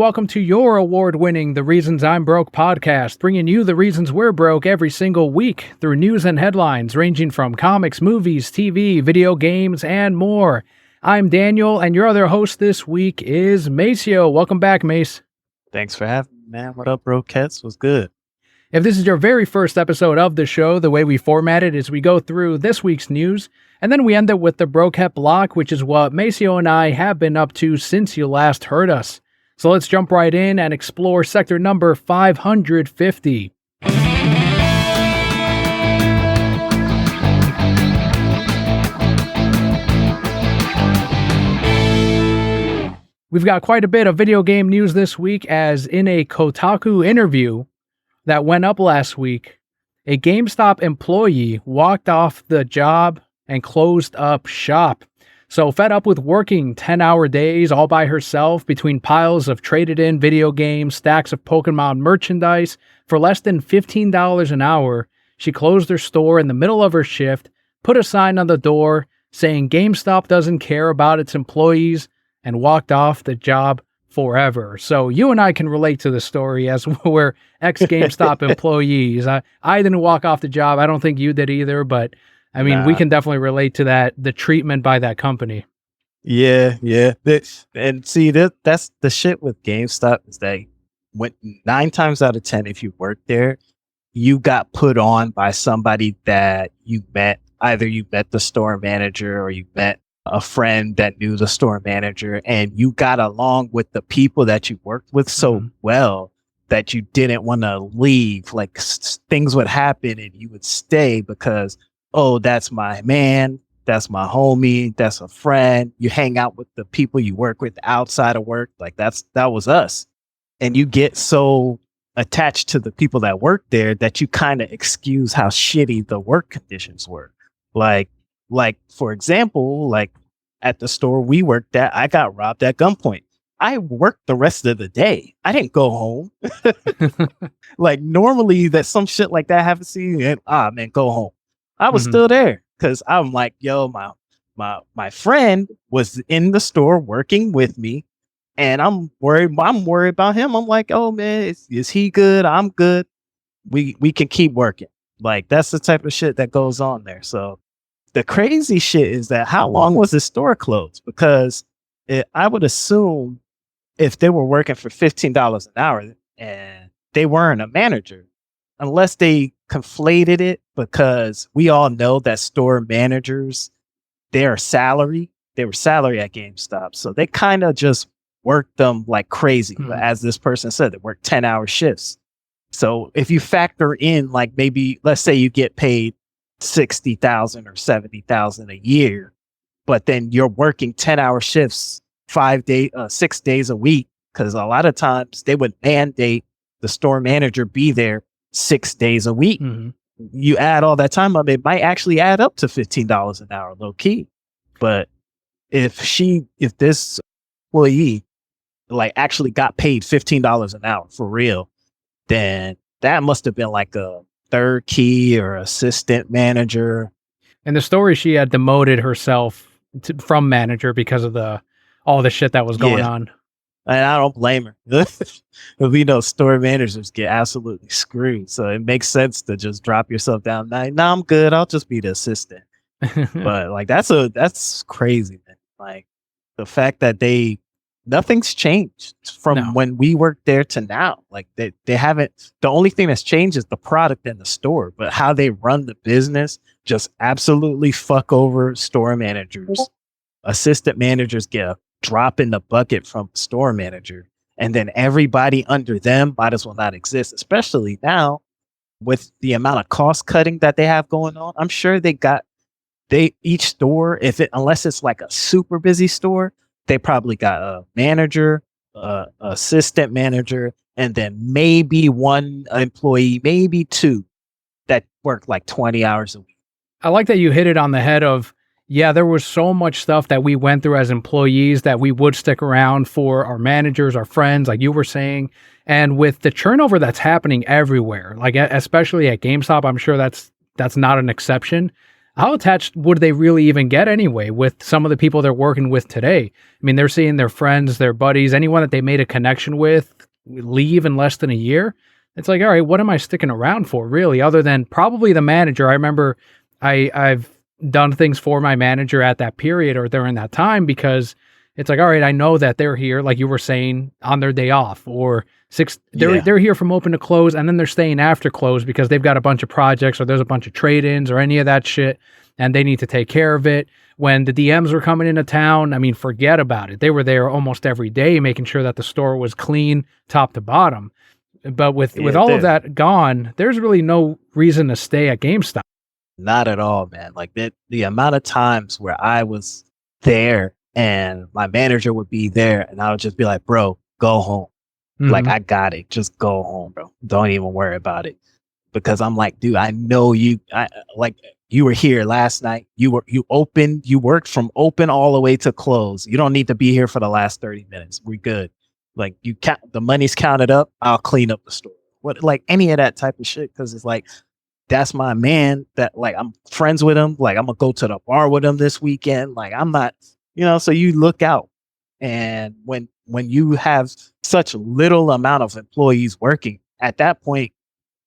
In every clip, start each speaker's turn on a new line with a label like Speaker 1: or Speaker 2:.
Speaker 1: welcome to your award-winning The Reasons I'm Broke podcast, bringing you the reasons we're broke every single week through news and headlines ranging from comics, movies, TV, video games, and more. I'm Daniel, and your other host this week is Macio. Welcome back, Mace.
Speaker 2: Thanks for having me, man. What up, bro? Cats was good.
Speaker 1: If this is your very first episode of the show, the way we format it is we go through this week's news, and then we end it with the Brokehead block, which is what Macio and I have been up to since you last heard us. So let's jump right in and explore sector number 550. We've got quite a bit of video game news this week, as in a Kotaku interview that went up last week, a GameStop employee walked off the job and closed up shop. So fed up with working 10-hour days all by herself between piles of traded-in video games, stacks of Pokemon merchandise for less than $15 an hour, she closed her store in the middle of her shift, put a sign on the door saying GameStop doesn't care about its employees, and walked off the job forever. So you and I can relate to the story, as we're ex-GameStop employees. I didn't walk off the job. I don't think you did either, but I mean, we can definitely relate to that, the treatment by that company.
Speaker 2: Yeah. And see, that's the shit with GameStop is that when 9 times out of 10, if you work there, you got put on by somebody that you met. Either you met the store manager or you met a friend that knew the store manager, and you got along with the people that you worked with so well that you didn't want to leave. Like things would happen and you would stay because, oh, that's my man, that's my homie, that's a friend. You hang out with the people you work with outside of work. Like that was us. And you get so attached to the people that work there that you kind of excuse how shitty the work conditions were. Like for example, like at the store we worked at, I got robbed at gunpoint. I worked the rest of the day. I didn't go home. Like normally that some shit like that happens to you and man, go home. I was still there because I'm like, yo, my friend was in the store working with me, and I'm worried about him. I'm like, oh man, is he good? I'm good. We can keep working. Like that's the type of shit that goes on there. So the crazy shit is that how long was the store closed? Because I would assume if they were working for $15 an hour and they weren't a manager, unless they conflated it, because we all know that store managers, they were salary at GameStop. So they kind of just worked them like crazy. But as this person said, they worked 10-hour shifts. So if you factor in, like maybe, let's say you get paid $60,000 or $70,000 a year, but then you're working 10-hour shifts 6 days a week, because a lot of times they would mandate the store manager be there 6 days a week. You add all that time up, it might actually add up to $15 an hour, low key. But if this employee like actually got paid $15 an hour for real, then that must have been like a third key or assistant manager.
Speaker 1: And the story, she had demoted herself from manager because of all the shit that was going on.
Speaker 2: And I don't blame her. We know store managers get absolutely screwed. So it makes sense to just drop yourself down. Nah, I'm good. I'll just be the assistant. But like, that's crazy, man. Like the fact that nothing's changed from when we worked there to now. Like they haven't, the only thing that's changed is the product in the store, but how they run the business just absolutely fuck over store managers. Assistant managers get a drop in the bucket from store manager, and then everybody under them might as well not exist, especially now with the amount of cost cutting that they have going on. I'm sure each store, unless it's like a super busy store, they probably got a manager, assistant manager, and then maybe one employee, maybe two that work like 20 hours a week.
Speaker 1: I like that you hit it on the head of, yeah, there was so much stuff that we went through as employees that we would stick around for our managers, our friends, like you were saying. And with the turnover that's happening everywhere, like especially at GameStop, I'm sure that's not an exception. how attached would they really even get anyway with some of the people they're working with today? I mean, they're seeing their friends, their buddies, anyone that they made a connection with leave in less than a year. It's like, all right, what am I sticking around for, really? Other than probably the manager. I remember I've done things for my manager at that period or during that time because it's like, all right, I know that they're here, like you were saying, on their day off or they're here from open to close, and then they're staying after close because they've got a bunch of projects or there's a bunch of trade-ins or any of that shit, and they need to take care of it. When the DMs were coming into town, I mean, forget about it. They were there almost every day, making sure that the store was clean, top to bottom. But with all of that gone, there's really no reason to stay at GameStop.
Speaker 2: Not at all, man. Like the amount of times where I was there and my manager would be there and I would just be like, bro, go home. Like, I got it. Just go home, bro. Don't even worry about it. Because I'm like, dude, I know you. Like, you were here last night. You worked from open all the way to close. You don't need to be here for the last 30 minutes. We're good. Like, the money's counted up. I'll clean up the store. What, like any of that type of shit. Cause it's like, that's my man that like, I'm friends with him. Like, I'm gonna go to the bar with him this weekend. Like, I'm not, so you look out. And when you have such little amount of employees working at that point,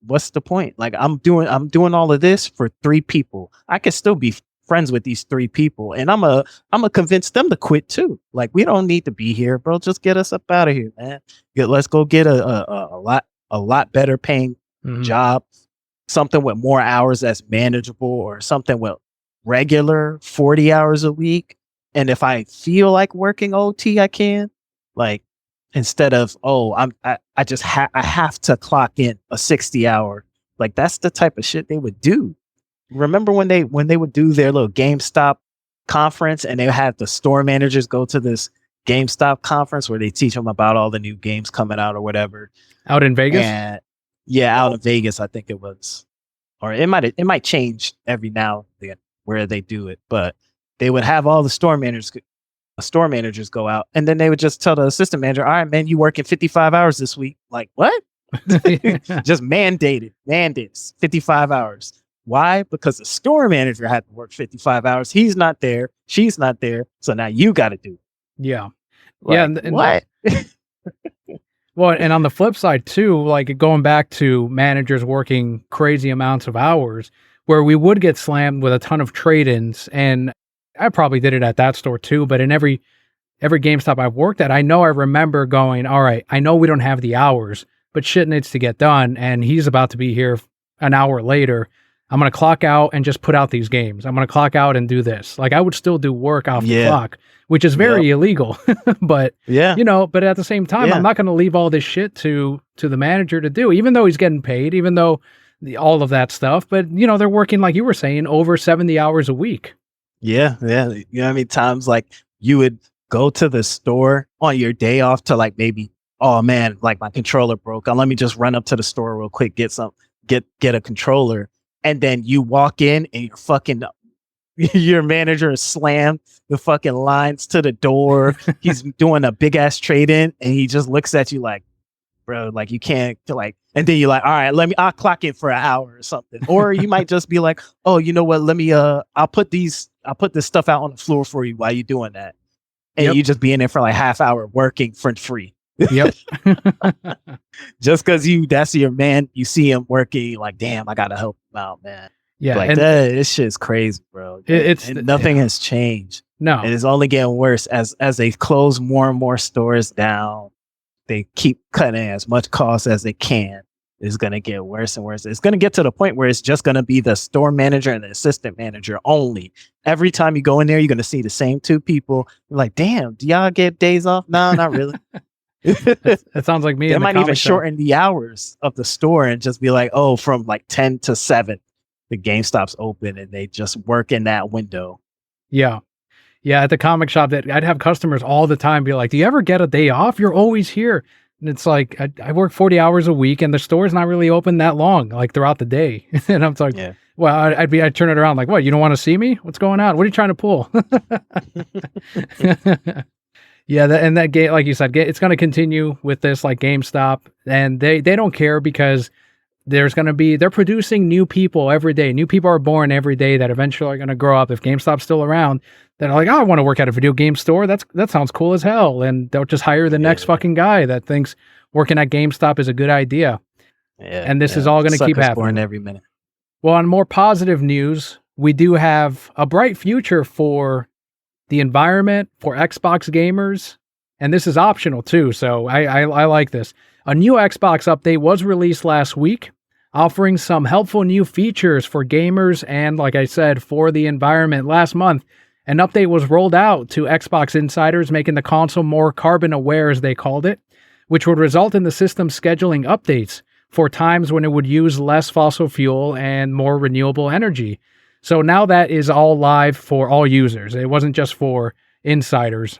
Speaker 2: what's the point? Like, I'm doing all of this for 3 people. I could still be friends with these 3 people, and I'm gonna convince them to quit too. Like, we don't need to be here, bro. Just get us up out of here, man. Let's go get a lot better paying job, something with more hours that's manageable, or something with regular 40 hours a week. And if I feel like working OT, I can. Like, instead of, I have to clock in a 60-hour. Like, that's the type of shit they would do. Remember when they would do their little GameStop conference and they had the store managers go to this GameStop conference where they teach them about all the new games coming out or whatever.
Speaker 1: Out in Vegas?
Speaker 2: And yeah, out in Vegas, I think it was. Or it might change every now and then where they do it, but they would have all the store managers go out, and then they would just tell the assistant manager, all right, man, you working 55 hours this week. Like, what? Just mandated 55 hours. Why? Because the store manager had to work 55 hours. He's not there. She's not there. So now you got to do it.
Speaker 1: Yeah.
Speaker 2: Like,
Speaker 1: yeah. And
Speaker 2: what?
Speaker 1: Well, and on the flip side too, like going back to managers working crazy amounts of hours where we would get slammed with a ton of trade-ins, and I probably did it at that store too, but in every GameStop I've worked at, I remember going, all right, I know we don't have the hours, but shit needs to get done, and he's about to be here an hour later. I'm going to clock out and just put out these games. I'm going to clock out and do this. Like, I would still do work off the clock, which is very illegal. But, but at the same time, I'm not going to leave all this shit to the manager to do, even though he's getting paid, even though all of that stuff. But, they're working, like you were saying, over 70 hours a week.
Speaker 2: Yeah. You know how many times like you would go to the store on your day off to like maybe, oh man, like my controller broke. Let me just run up to the store real quick, get a controller. And then you walk in and your manager is slammed the fucking lines to the door. He's doing a big ass trade in and he just looks at you like, bro, like you can't like, and then you're like, all right, I'll clock in for an hour or something. Or you might just be like, oh, you know what? I'll put this stuff out on the floor for you while you're doing that. And you just be in there for like half hour working for free.
Speaker 1: Yep.
Speaker 2: Just because that's your man, you see him working, you're like, damn, I gotta help him out, man.
Speaker 1: Yeah.
Speaker 2: Like, this shit's crazy, bro. Nothing has changed.
Speaker 1: No.
Speaker 2: And it's only getting worse as they close more and more stores down. They keep cutting as much cost as they can. It's going to get worse and worse. It's going to get to the point where it's just going to be the store manager and the assistant manager only. Every time you go in there, you're going to see the same 2 people. You're like, damn, do y'all get days off? No, not really.
Speaker 1: That sounds like me.
Speaker 2: They might even shorten the hours of the store and just be like, oh, from like 10 to 7, the GameStop's open, and they just work in that window.
Speaker 1: Yeah. Yeah, at the comic shop, that I'd have customers all the time be like, do you ever get a day off? You're always here. And it's like, I work 40 hours a week and the store's not really open that long, like throughout the day. And I'm like, well, I'd turn it around like, what, you don't want to see me? What's going on? What are you trying to pull? Yeah, that game, like you said, it's going to continue with this like GameStop, and they don't care because they're producing new people every day. New people are born every day that eventually are going to grow up. If GameStop's still around, that are like, oh, I want to work at a video game store. That sounds cool as hell. And they'll just hire the next fucking guy that thinks working at GameStop is a good idea. And this is all going to keep happening
Speaker 2: born every minute.
Speaker 1: Well, on more positive news, we do have a bright future for the environment, for Xbox gamers, and this is optional too, so I like this. A new Xbox update was released last week, offering some helpful new features for gamers and, like I said, for the environment. Last month, an update was rolled out to Xbox insiders, making the console more carbon aware, as they called it, which would result in the system scheduling updates for times when it would use less fossil fuel and more renewable energy. So now that is all live for all users. It wasn't just for insiders.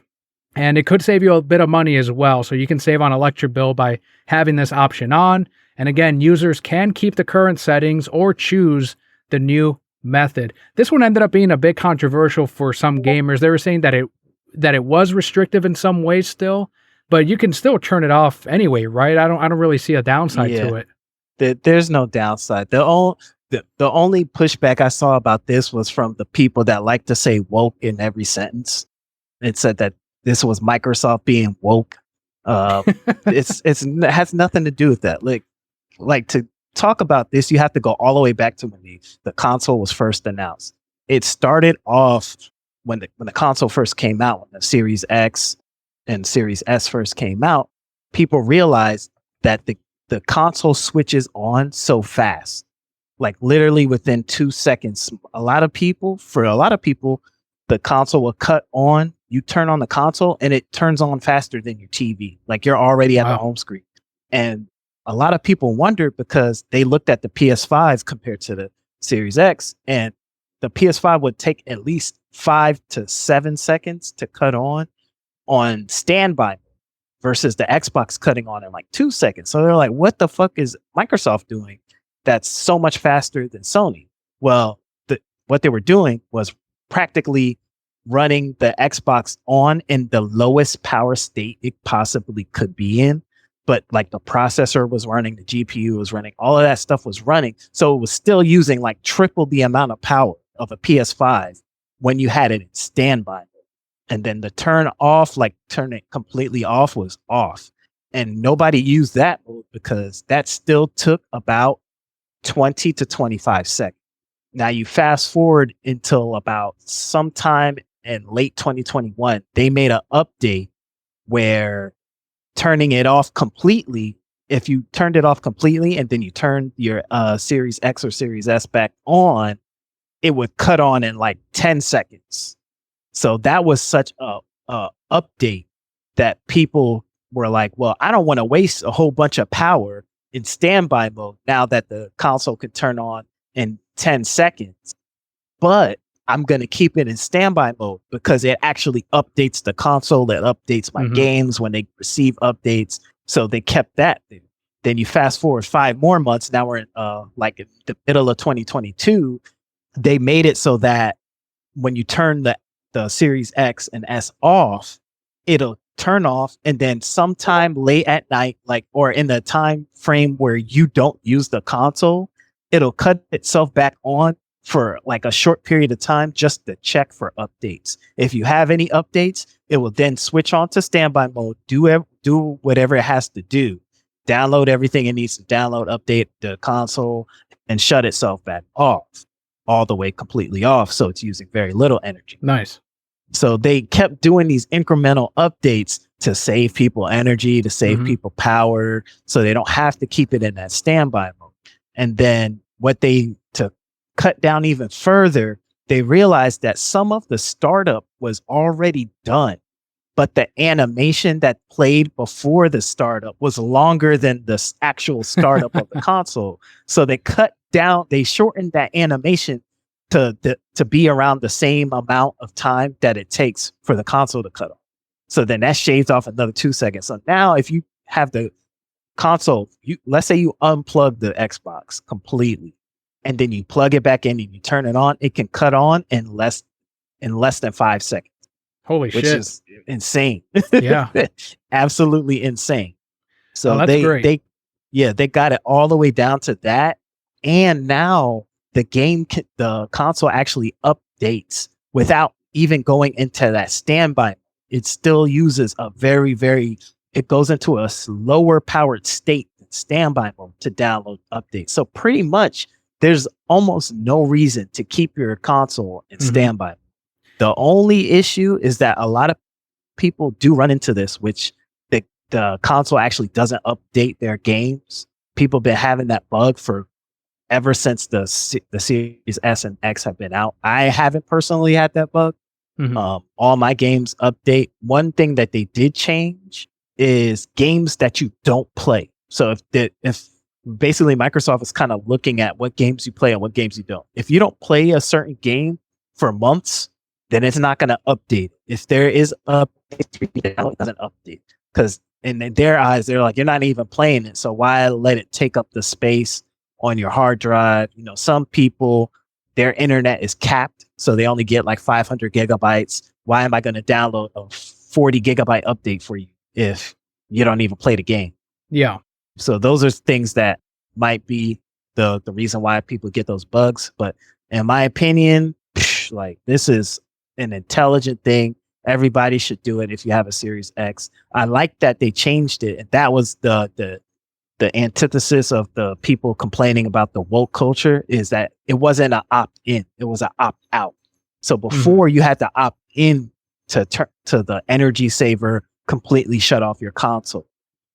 Speaker 1: And it could save you a bit of money as well. So you can save on electric bill by having this option on. And again, users can keep the current settings or choose the new method. This one ended up being a bit controversial for some gamers. They were saying that it was restrictive in some ways still, but you can still turn it off anyway, right? I don't really see a downside to it.
Speaker 2: There's no downside. The only pushback I saw about this was from the people that like to say woke in every sentence. It said that this was Microsoft being woke. It has nothing to do with that. Like to talk about this, you have to go all the way back to when the console was first announced. It started off when the console first came out, when the Series X and Series S first came out. People realized that the console switches on so fast, like literally within 2 seconds. For a lot of people, the console will cut on. You turn on the console and it turns on faster than your TV. Like you're already at the home screen. And a lot of people wondered because they looked at the PS5 compared to the Series X, and the PS5 would take at least 5 to 7 seconds to cut on standby versus the Xbox cutting on in like 2 seconds. So they're like, what the fuck is Microsoft doing that's so much faster than Sony? Well, what they were doing was practically running the Xbox on in the lowest power state it possibly could be in. But like the processor was running, the GPU was running, all of that stuff was running. So it was still using like triple the amount of power of a PS5 when you had it in standby. And then the turn it completely off was off. And nobody used that mode because that still took about 20 to 25 seconds. Now you fast forward until about sometime in late 2021, they made an update where turning it off completely, if you turned it off completely and then you turned your Series X or Series S back on, it would cut on in like 10 seconds. So that was such a update that people were like, well, I don't want to waste a whole bunch of power in standby mode now that the console could turn on in 10 seconds. But I'm going to keep it in standby mode because it actually updates the console. It updates my games when they receive updates. So they kept that there. Then you fast forward 5 more months. Now we're in like in the middle of 2022. They made it so that when you turn the Series X and S off, it'll turn off. And then sometime late at night, or in the time frame where you don't use the console, it'll cut itself back on for like a short period of time just to check for updates. If you have any updates, it will then switch on to standby mode, do whatever it has to do, download everything it needs to download, update the console, and shut itself back off, all the way completely off. So it's using very little energy.
Speaker 1: Nice.
Speaker 2: So they kept doing these incremental updates to save people energy, to save people power, so they don't have to keep it in that standby mode. And then to cut down even further, they realized that some of the startup was already done, but the animation that played before the startup was longer than the actual startup of the console. So they shortened that animation to be around the same amount of time that it takes for the console to cut off. So then that shaves off another 2 seconds. So now if you have the console, let's say you unplug the Xbox completely, and then you plug it back in and you turn it on, it can cut on in less than 5 seconds.
Speaker 1: Holy shit.
Speaker 2: Which is insane.
Speaker 1: Yeah.
Speaker 2: Absolutely insane. So
Speaker 1: that's great.
Speaker 2: Yeah, they got it all the way down to that. And now the console actually updates without even going into that standby. It still uses it goes into a slower powered state than standby mode to download updates. So pretty much there's almost no reason to keep your console in standby. The only issue is that a lot of people do run into this, which the console actually doesn't update their games. People been having that bug for ever since the Series S and X have been out. I haven't personally had that bug. All my games update. One thing that they did change is games that you don't play. So if basically Microsoft is kind of looking at what games you play and what games you don't. If you don't play a certain game for months, then it's not going to update. If there is a it doesn't update, because in their eyes, they're like, you're not even playing it. So why let it take up the space on your hard drive? You know, some people, their internet is capped, so they only get like 500 gigabytes. Why am I going to download a 40 gigabyte update for you if you don't even play the game?
Speaker 1: Yeah.
Speaker 2: So those are things that might be the reason why people get those bugs. But in my opinion, like, this is an intelligent thing. Everybody should do it if you have a Series X. I like that they changed it. And that was the antithesis of the people complaining about the woke culture, is that it wasn't an opt-in, it was an opt-out. So before you had to opt in to the energy saver, completely shut off your console.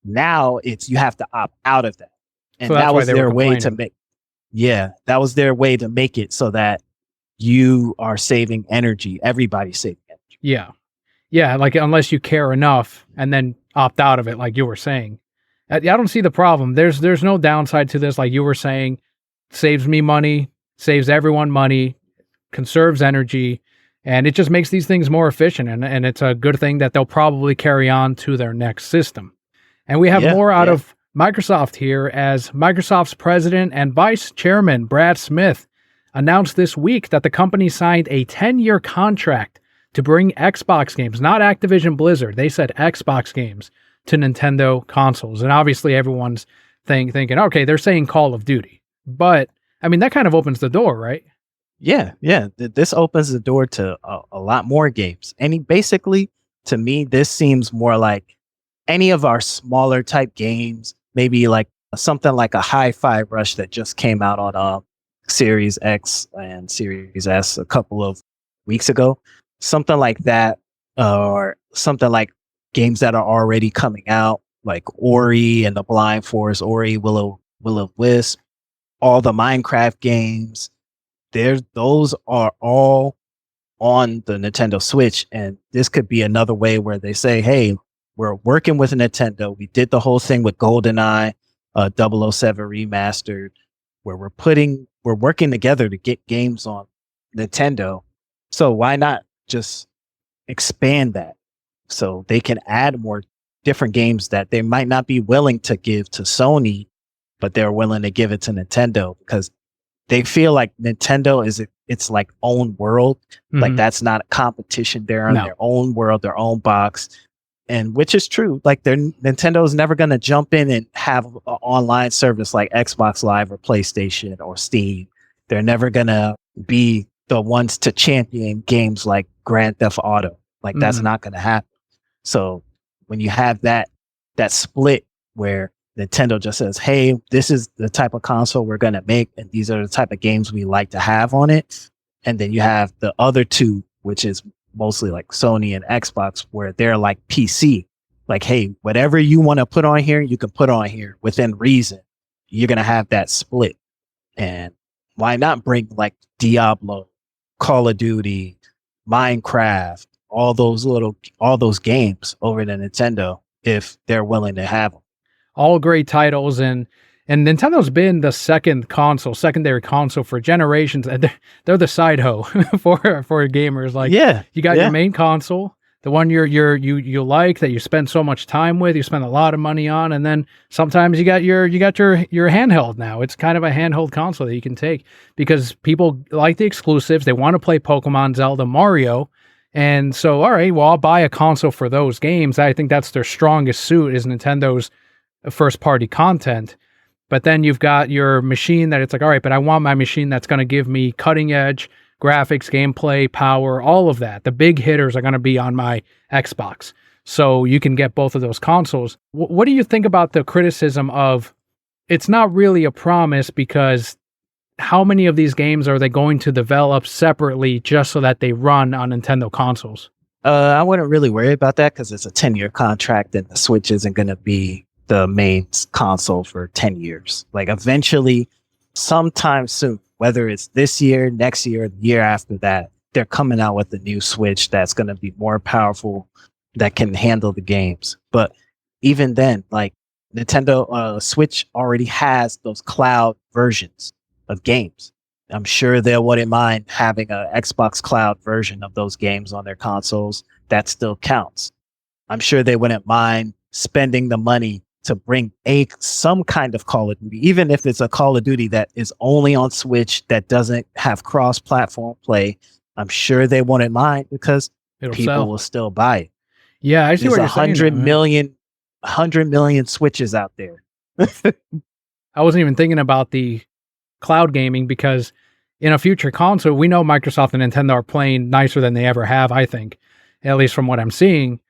Speaker 2: Now it's you have to opt out of that. And
Speaker 1: so
Speaker 2: that was their way to make that was their way to make it so that you are saving energy. Everybody's saving energy.
Speaker 1: Yeah. Yeah, like unless you care enough and then opt out of it, like you were saying. I don't see the problem. There's no downside to this, like you were saying. Saves me money, saves everyone money, conserves energy, and it just makes these things more efficient. And it's a good thing that they'll probably carry on to their next system. And we have more out of Microsoft here, as Microsoft's president and vice chairman, Brad Smith, announced this week that the company signed a 10-year contract to bring Xbox games, not Activision Blizzard, they said Xbox games, to Nintendo consoles. And obviously everyone's thinking, okay, they're saying Call of Duty. But, I mean, that kind of opens the door, right?
Speaker 2: Yeah. This opens the door to a lot more games. And basically, to me, this seems more like any of our smaller type games, maybe like something like a Hi-Fi Rush that just came out on Series X and Series S a couple of weeks ago. Something like that, or something like games that are already coming out, like Ori and the Blind Forest, Ori, Will of Wisp, all the Minecraft games. Those are all on the Nintendo Switch. And this could be another way where they say, hey, we're working with Nintendo. We did the whole thing with GoldenEye, 007 Remastered, where we're working together to get games on Nintendo. So why not just expand that so they can add more different games that they might not be willing to give to Sony, but they're willing to give it to Nintendo, because they feel like Nintendo is its like own world. Like that's not a competition. They're in their own world, their own box. And which is true. Like Nintendo is never going to jump in and have an online service like Xbox Live or PlayStation or Steam. They're never going to be the ones to champion games like Grand Theft Auto. Like that's not going to happen. So when you have that split where Nintendo just says, hey, this is the type of console we're going to make, and these are the type of games we like to have on it. And then you have the other two, which is mostly like Sony and Xbox, where they're like PC. Like, hey, whatever you want to put on here, you can put on here within reason. You're going to have that split. And why not bring like Diablo, Call of Duty, Minecraft, all those games over to Nintendo if they're willing to have them.
Speaker 1: All great titles, and Nintendo's been the secondary console for generations. And they're the side hoe for gamers. Like, you got your main console, the one you like, that you spend so much time with, you spend a lot of money on, and then sometimes you got your handheld now. It's kind of a handheld console that you can take because people like the exclusives. They want to play Pokemon, Zelda, Mario. And so, all right, well, I'll buy a console for those games. I think that's their strongest suit, is Nintendo's first party content. But then you've got your machine that it's like, all right, but I want my machine that's going to give me cutting edge graphics, gameplay, power, all of that. The big hitters are going to be on my Xbox. So you can get both of those consoles. What do you think about the criticism of it's not really a promise because how many of these games are they going to develop separately just so that they run on Nintendo consoles?
Speaker 2: I wouldn't really worry about that because it's a 10-year contract and the Switch isn't going to be the main console for 10 years. Like eventually, sometime soon, whether it's this year, next year, the year after that, they're coming out with a new Switch that's going to be more powerful, that can handle the games. But even then, like Nintendo Switch already has those cloud versions of games. I'm sure they wouldn't mind having an Xbox Cloud version of those games on their consoles. That still counts. I'm sure they wouldn't mind spending the money to bring some kind of Call of Duty, even if it's a Call of Duty that is only on Switch that doesn't have cross-platform play. I'm sure they wouldn't mind because people will still buy it.
Speaker 1: Yeah, I see
Speaker 2: There's
Speaker 1: what you're saying.
Speaker 2: 100 million Switches out there.
Speaker 1: I wasn't even thinking about the cloud gaming because in a future console, we know Microsoft and Nintendo are playing nicer than they ever have, I think, at least from what I'm seeing.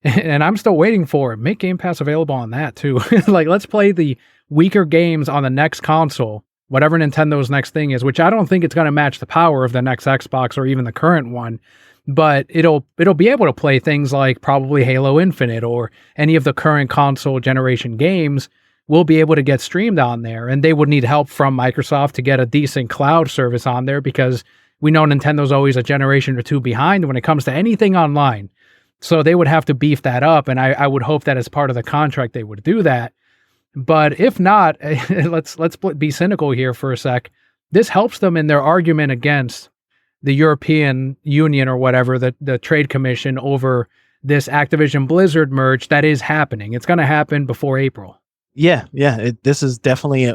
Speaker 1: And I'm still waiting for it. Make Game Pass available on that too. Like, let's play the weaker games on the next console, whatever Nintendo's next thing is, which I don't think it's going to match the power of the next Xbox or even the current one. But it'll be able to play things like probably Halo Infinite or any of the current console generation games will be able to get streamed on there. And they would need help from Microsoft to get a decent cloud service on there because we know Nintendo's always a generation or two behind when it comes to anything online. So they would have to beef that up. And I would hope that as part of the contract, they would do that. But if not, let's be cynical here for a sec. This helps them in their argument against the European Union or whatever, the Trade Commission over this Activision Blizzard merge that is happening. It's going to happen before April.
Speaker 2: Yeah. This is definitely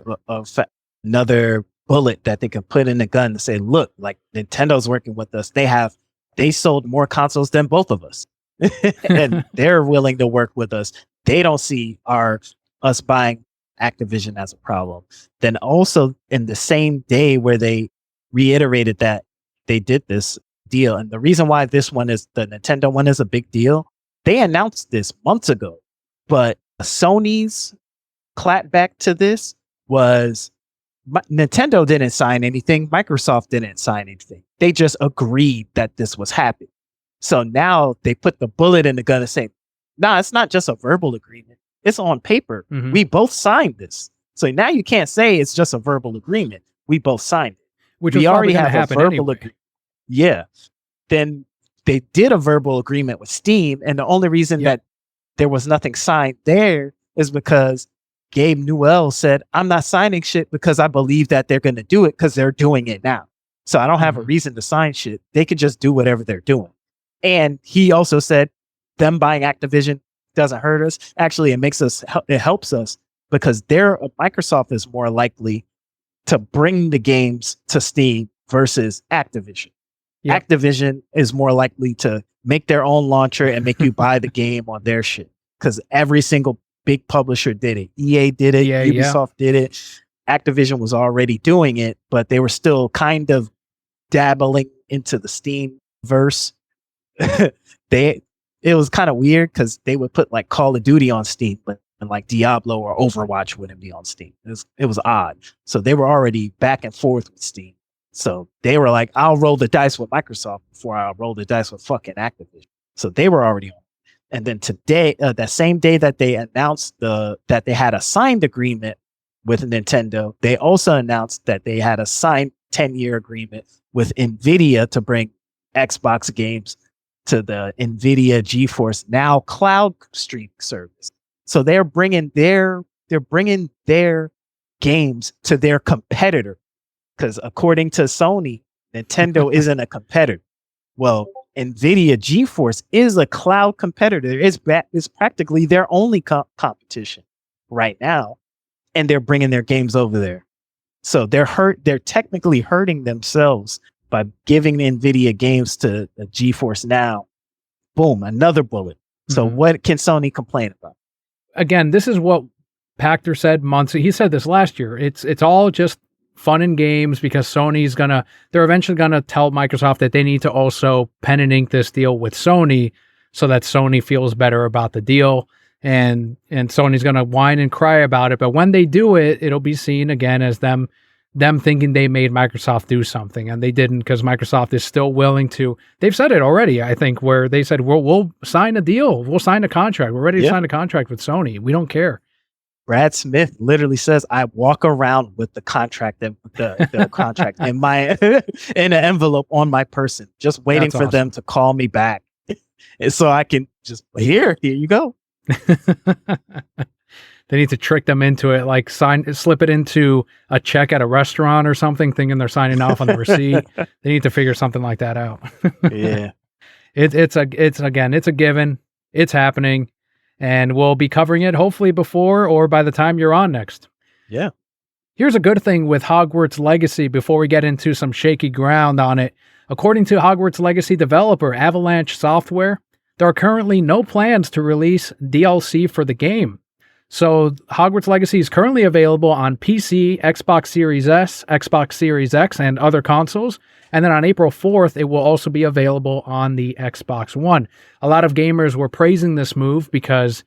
Speaker 2: another bullet that they can put in the gun to say, look, like Nintendo's working with us. They sold more consoles than both of us. And they're willing to work with us. They don't see us buying Activision as a problem. Then also in the same day where they reiterated that they did this deal, and the reason why the Nintendo one is a big deal, they announced this months ago, but Sony's clapback to this was Nintendo didn't sign anything, Microsoft didn't sign anything. They just agreed that this was happening. So now they put the bullet in the gun and say, nah, it's not just a verbal agreement. It's on paper. Mm-hmm. We both signed this. So now you can't say it's just a verbal agreement. We both signed it.
Speaker 1: Which we already have a verbal agreement.
Speaker 2: Yeah. Then they did a verbal agreement with Steam. And the only reason that there was nothing signed there is because Gabe Newell said, I'm not signing shit because I believe that they're going to do it because they're doing it now. So I don't have a reason to sign shit. They could just do whatever they're doing. And he also said them buying Activision doesn't hurt us. Actually, it helps us because Microsoft is more likely to bring the games to Steam versus Activision. Yep. Activision is more likely to make their own launcher and make you buy the game on their shit because every single big publisher did it. EA did it. Ubisoft did it. Activision was already doing it, but they were still kind of dabbling into the Steam verse. It was kind of weird because they would put like Call of Duty on Steam, but like Diablo or Overwatch wouldn't be on Steam. It was odd. So they were already back and forth with Steam. So they were like, I'll roll the dice with Microsoft before I'll roll the dice with fucking Activision. So they were already on. And then today, that same day that they announced that they had a signed agreement with Nintendo, they also announced that they had a signed 10-year agreement with NVIDIA to bring Xbox games to the NVIDIA GeForce Now cloud streaming service. So they're bringing their games to their competitor. Because according to Sony, Nintendo isn't a competitor. Well, NVIDIA GeForce is a cloud competitor. It's practically their only competition right now. And they're bringing their games over there. So they're technically hurting themselves by giving NVIDIA games to the GeForce Now. Boom, another bullet. So what can Sony complain about?
Speaker 1: Again, this is what Pachter said months, he said this last year, it's all just fun and games because they're eventually gonna tell Microsoft that they need to also pen and ink this deal with Sony so that Sony feels better about the deal. And Sony's gonna whine and cry about it. But when they do it, it'll be seen again as them thinking they made Microsoft do something, and they didn't, because Microsoft is still willing to. They've said it already, I think, where they said, we'll sign a deal, we'll sign a contract, we're ready to sign a contract with Sony, we don't care.
Speaker 2: Brad Smith literally says, "I walk around with the contract and the contract in my in an envelope on my person, just waiting for them to call me back, and so I can just here you go."
Speaker 1: They need to trick them into it, like slip it into a check at a restaurant or something, thinking they're signing off on the receipt. They need to figure something like that out.
Speaker 2: Yeah,
Speaker 1: it's a given. It's happening. And we'll be covering it hopefully before or by the time you're on next.
Speaker 2: Yeah.
Speaker 1: Here's a good thing with Hogwarts Legacy before we get into some shaky ground on it. According to Hogwarts Legacy developer Avalanche Software, there are currently no plans to release DLC for the game. So Hogwarts Legacy is currently available on PC, Xbox Series S, Xbox Series X, and other consoles. And then on April 4th, it will also be available on the Xbox One. A lot of gamers were praising this move because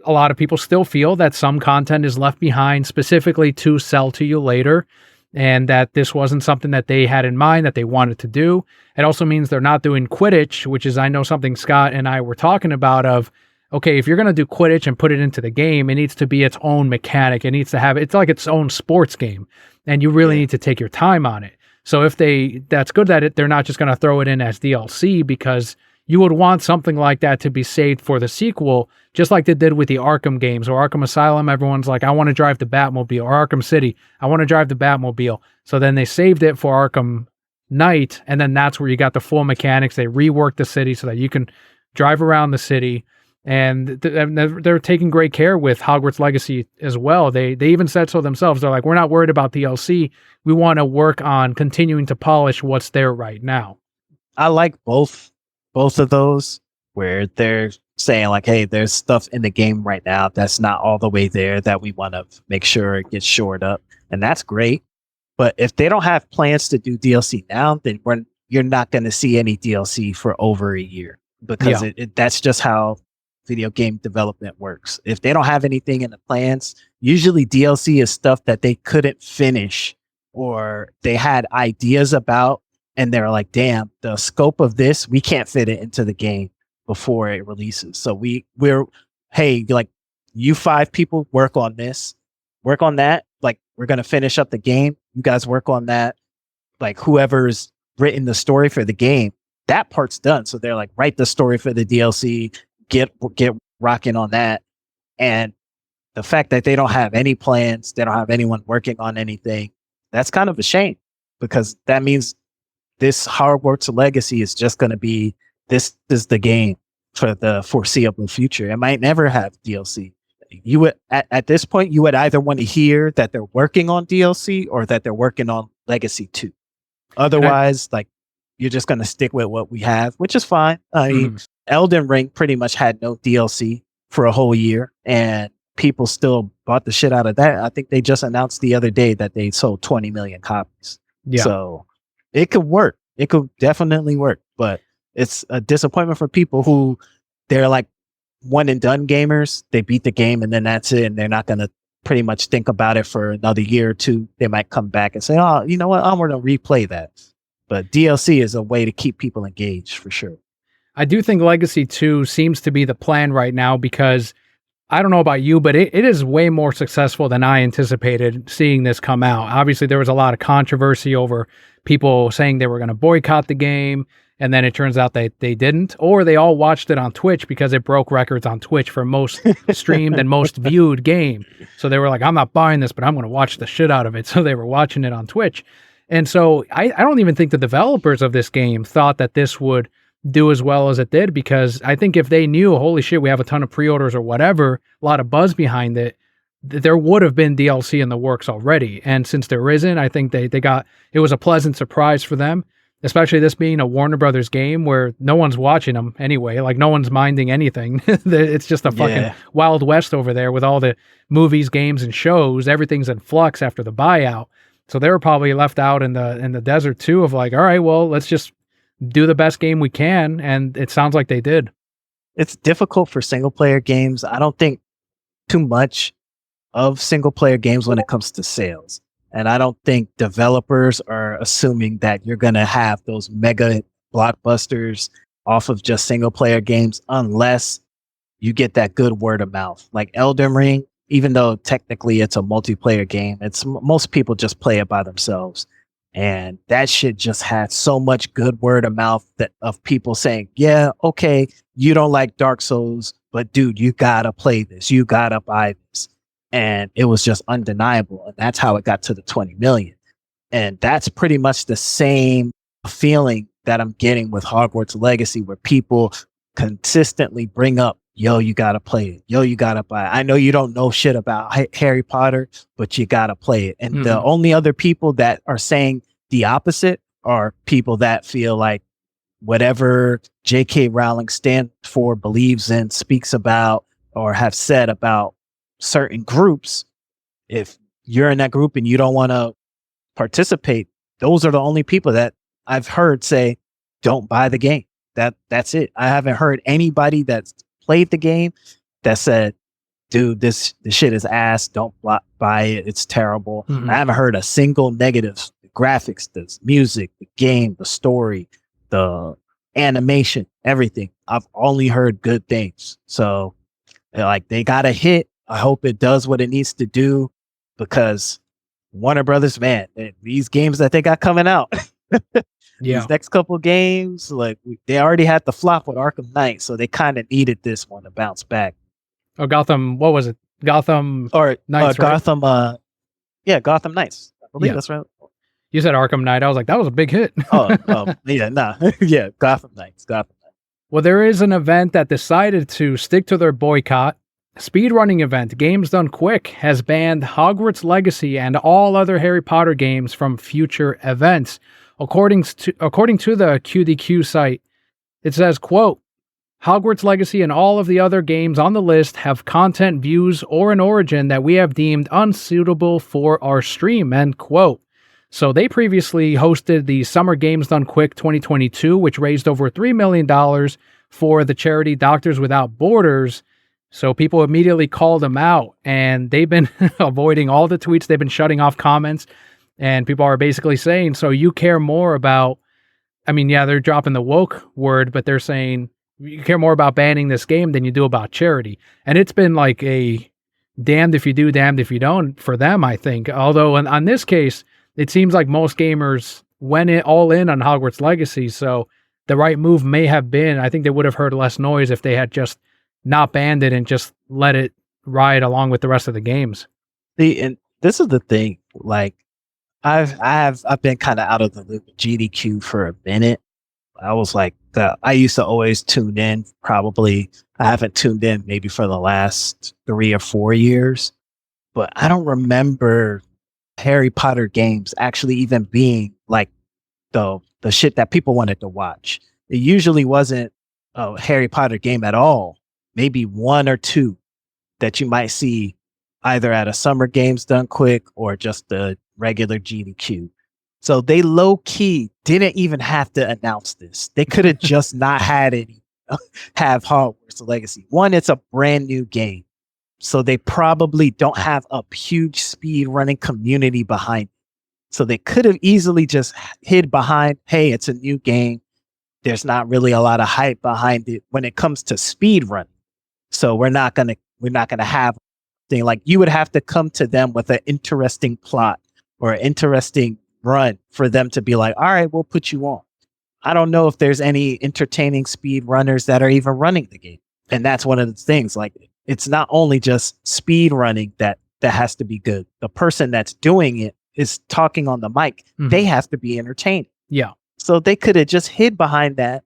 Speaker 1: a lot of people still feel that some content is left behind specifically to sell to you later, and that this wasn't something that they had in mind that they wanted to do. It also means they're not doing Quidditch, which is, I know, something Scott and I were talking about of, okay, if you're going to do Quidditch and put it into the game, it needs to be its own mechanic. It needs to have, it's like its own sports game, and you really need to take your time on it. So that's good that they're not just going to throw it in as DLC, because you would want something like that to be saved for the sequel, just like they did with the Arkham games or Arkham Asylum. Everyone's like, I want to drive the Batmobile, or Arkham City, I want to drive the Batmobile. So then they saved it for Arkham Knight, and then that's where you got the full mechanics. They reworked the city so that you can drive around the city. And they're taking great care with Hogwarts Legacy as well. They even said so themselves. They're like, we're not worried about DLC. We want to work on continuing to polish what's there right now.
Speaker 2: I like both of those, where they're saying like, hey, there's stuff in the game right now that's not all the way there that we want to make sure it gets shored up. And that's great. But if they don't have plans to do DLC now, then you're not going to see any DLC for over a year, because that's just how video game development works. If they don't have anything in the plans, usually DLC is stuff that they couldn't finish or they had ideas about, and they're like, damn, the scope of this, we can't fit it into the game before it releases. So we're hey, like, you 5 people work on this, work on that. Like, we're going to finish up the game. You guys work on that. Like, whoever's written the story for the game, that part's done. So they're like, write the story for the DLC, get rocking on that. And the fact that they don't have any plans, they don't have anyone working on anything, that's kind of a shame, because that means this Hogwarts Legacy is just going to be, this is the game for the foreseeable future. It might never have DLC. You would, at this point, you would either want to hear that they're working on DLC or that they're working on Legacy 2. Otherwise, like, you're just going to stick with what we have, which is fine. I mean, Elden Ring pretty much had no DLC for a whole year, and people still bought the shit out of that. I think they just announced the other day that they sold 20 million copies. Yeah. So it could work. It could definitely work, but it's a disappointment for people who, they're like one and done gamers. They beat the game and then that's it. And they're not going to pretty much think about it for another year or two. They might come back and say, oh, you know what? I'm going to replay that. But DLC is a way to keep people engaged for sure.
Speaker 1: I do think Legacy 2 seems to be the plan right now, because I don't know about you, but it is way more successful than I anticipated seeing this come out. Obviously, there was a lot of controversy over people saying they were going to boycott the game, and then it turns out that they didn't, or they all watched it on Twitch because it broke records on Twitch for most streamed and most viewed game. So they were like, I'm not buying this, but I'm going to watch the shit out of it. So they were watching it on Twitch. And so I don't even think the developers of this game thought that this would do as well as it did, because I think if they knew, holy shit, we have a ton of pre-orders or whatever, a lot of buzz behind it, there would have been DLC in the works already. And since there isn't, I think they got, it was a pleasant surprise for them. especially this being a Warner Brothers game where no one's watching them anyway. Like no one's minding anything. It's just a fucking Wild West over there with all the movies, games, and shows. Everything's in flux after the buyout. So they were probably left out in the desert too of like, all right, well, let's just do the best game we can. And it sounds like they did.
Speaker 2: It's difficult for single player games. I don't think too much of single player games when it comes to sales. And I don't think developers are assuming that you're going to have those mega blockbusters off of just single player games unless you get that good word of mouth. Like Elden Ring, even though technically it's a multiplayer game, most people just play it by themselves. And that shit just had so much good word of mouth of people saying, yeah, okay, you don't like Dark Souls, but dude, you gotta play this. You gotta buy this. And it was just undeniable. And that's how it got to the 20 million. And that's pretty much the same feeling that I'm getting with Hogwarts Legacy, where people consistently bring up, yo, you gotta play it. Yo, you gotta buy it. I know you don't know shit about Harry Potter, but you gotta play it. And the only other people that are saying the opposite are people that feel like whatever J.K. Rowling stands for, believes in, speaks about, or have said about certain groups, if you're in that group and you don't want to participate, those are the only people that I've heard say, don't buy the game. That's it. I haven't heard anybody that's played the game that said, dude, this shit is ass. Don't buy it. It's terrible. I haven't heard a single negative. The graphics, the music, the game, the story, the animation, everything. I've only heard good things. So like they got a hit. I hope it does what it needs to do, because Warner Brothers, man, these games that they got coming out, these next couple games, like they already had the flop with Arkham Knight, so they kind of needed this one to bounce back.
Speaker 1: Oh, Gotham, what was it? Gotham
Speaker 2: or
Speaker 1: Knights, right?
Speaker 2: Gotham, Gotham Knights. I believe that's right.
Speaker 1: You said Arkham Knight. I was like, that was a big hit.
Speaker 2: Yeah, nah. Yeah, Gotham Knights.
Speaker 1: Well, there is an event that decided to stick to their boycott. Speedrunning event Games Done Quick has banned Hogwarts Legacy and all other Harry Potter games from future events. According to the QDQ site, it says, quote, Hogwarts Legacy and all of the other games on the list have content, views, or an origin that we have deemed unsuitable for our stream, end quote. So they previously hosted the Summer Games Done Quick 2022, which raised over $3 million for the charity Doctors Without Borders. So people immediately called them out, and they've been avoiding all the tweets. They've been shutting off comments, and people are basically saying, so you care more about, I mean, yeah, they're dropping the woke word, but they're saying you care more about banning this game than you do about charity. And it's been like a damned if you do, damned if you don't for them, I think. Although on this case, it seems like most gamers went all in on Hogwarts Legacy. So the right move may have been, I think they would have heard less noise if they had just not banned it and just let it ride along with the rest of the games.
Speaker 2: See, and this is the thing. Like, I've been kind of out of the loop with GDQ for a minute. I was like, I used to always tune in. Probably, I haven't tuned in maybe for the last 3 or 4 years, but I don't remember Harry Potter games actually even being like the shit that people wanted to watch. It usually wasn't a Harry Potter game at all. Maybe 1 or 2 that you might see either at a Summer Games Done Quick or just the regular GDQ. So they low key didn't even have to announce this. They could have just not had have Hogwarts Legacy. One, it's a brand new game. So they probably don't have a huge speed running community behind it. So they could have easily just hid behind, hey, it's a new game. There's not really a lot of hype behind it when it comes to speed running. So we're not gonna have thing like you would have to come to them with an interesting plot or an interesting run for them to be like, all right, we'll put you on. I don't know if there's any entertaining speed runners that are even running the game. And that's one of the things, like it's not only just speed running that has to be good. The person that's doing it is talking on the mic. Mm-hmm. They have to be entertaining.
Speaker 1: Yeah.
Speaker 2: So they could have just hid behind that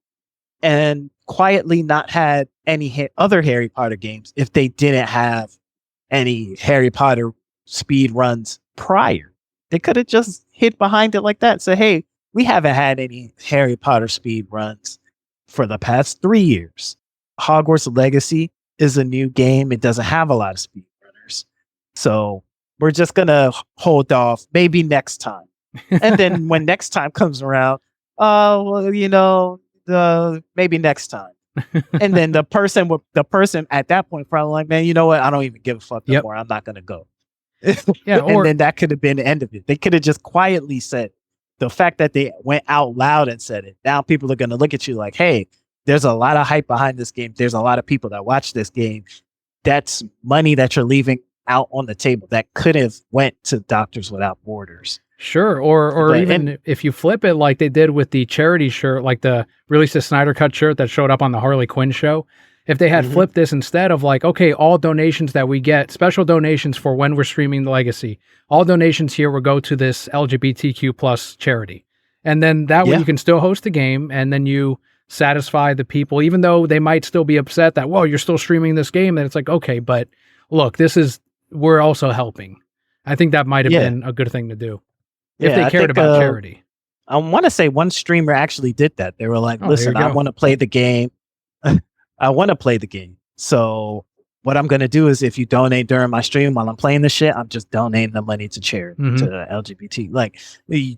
Speaker 2: and quietly not had any other Harry Potter games if they didn't have any Harry Potter speed runs prior. They could have just hid behind it like that. Say, hey, We haven't had any Harry Potter speed runs for the past 3 years. Hogwarts Legacy is a new game. It doesn't have a lot of speed runners. So we're just going to hold off maybe next time. And then when next time comes around, oh, well, maybe next time. And then the person at that point probably like, man, you know what? I don't even give a fuck no more. I'm not going to go.
Speaker 1: Yeah,
Speaker 2: and then that could have been the end of it. They could have just quietly said, the fact that they went out loud and said it, now people are going to look at you like, hey, there's a lot of hype behind this game. There's a lot of people that watch this game. That's money that you're leaving out on the table that could have went to Doctors Without Borders.
Speaker 1: Sure. Or even if you flip it like they did with the charity shirt, like the release the Snyder Cut shirt that showed up on the Harley Quinn show. If they had flipped this instead of like, okay, all donations that we get, special donations for when we're streaming the Legacy, all donations here will go to this LGBTQ plus charity. And then that way you can still host the game and then you satisfy the people, even though they might still be upset that, whoa, you're still streaming this game. And it's like, okay, but look, we're also helping. I think that might have been a good thing to do if they cared about charity.
Speaker 2: I want to say one streamer actually did that. They were like, listen, I want to play the game. I want to play the game. So what I'm going to do is if you donate during my stream while I'm playing the shit, I'm just donating the money to charity, to LGBT. Like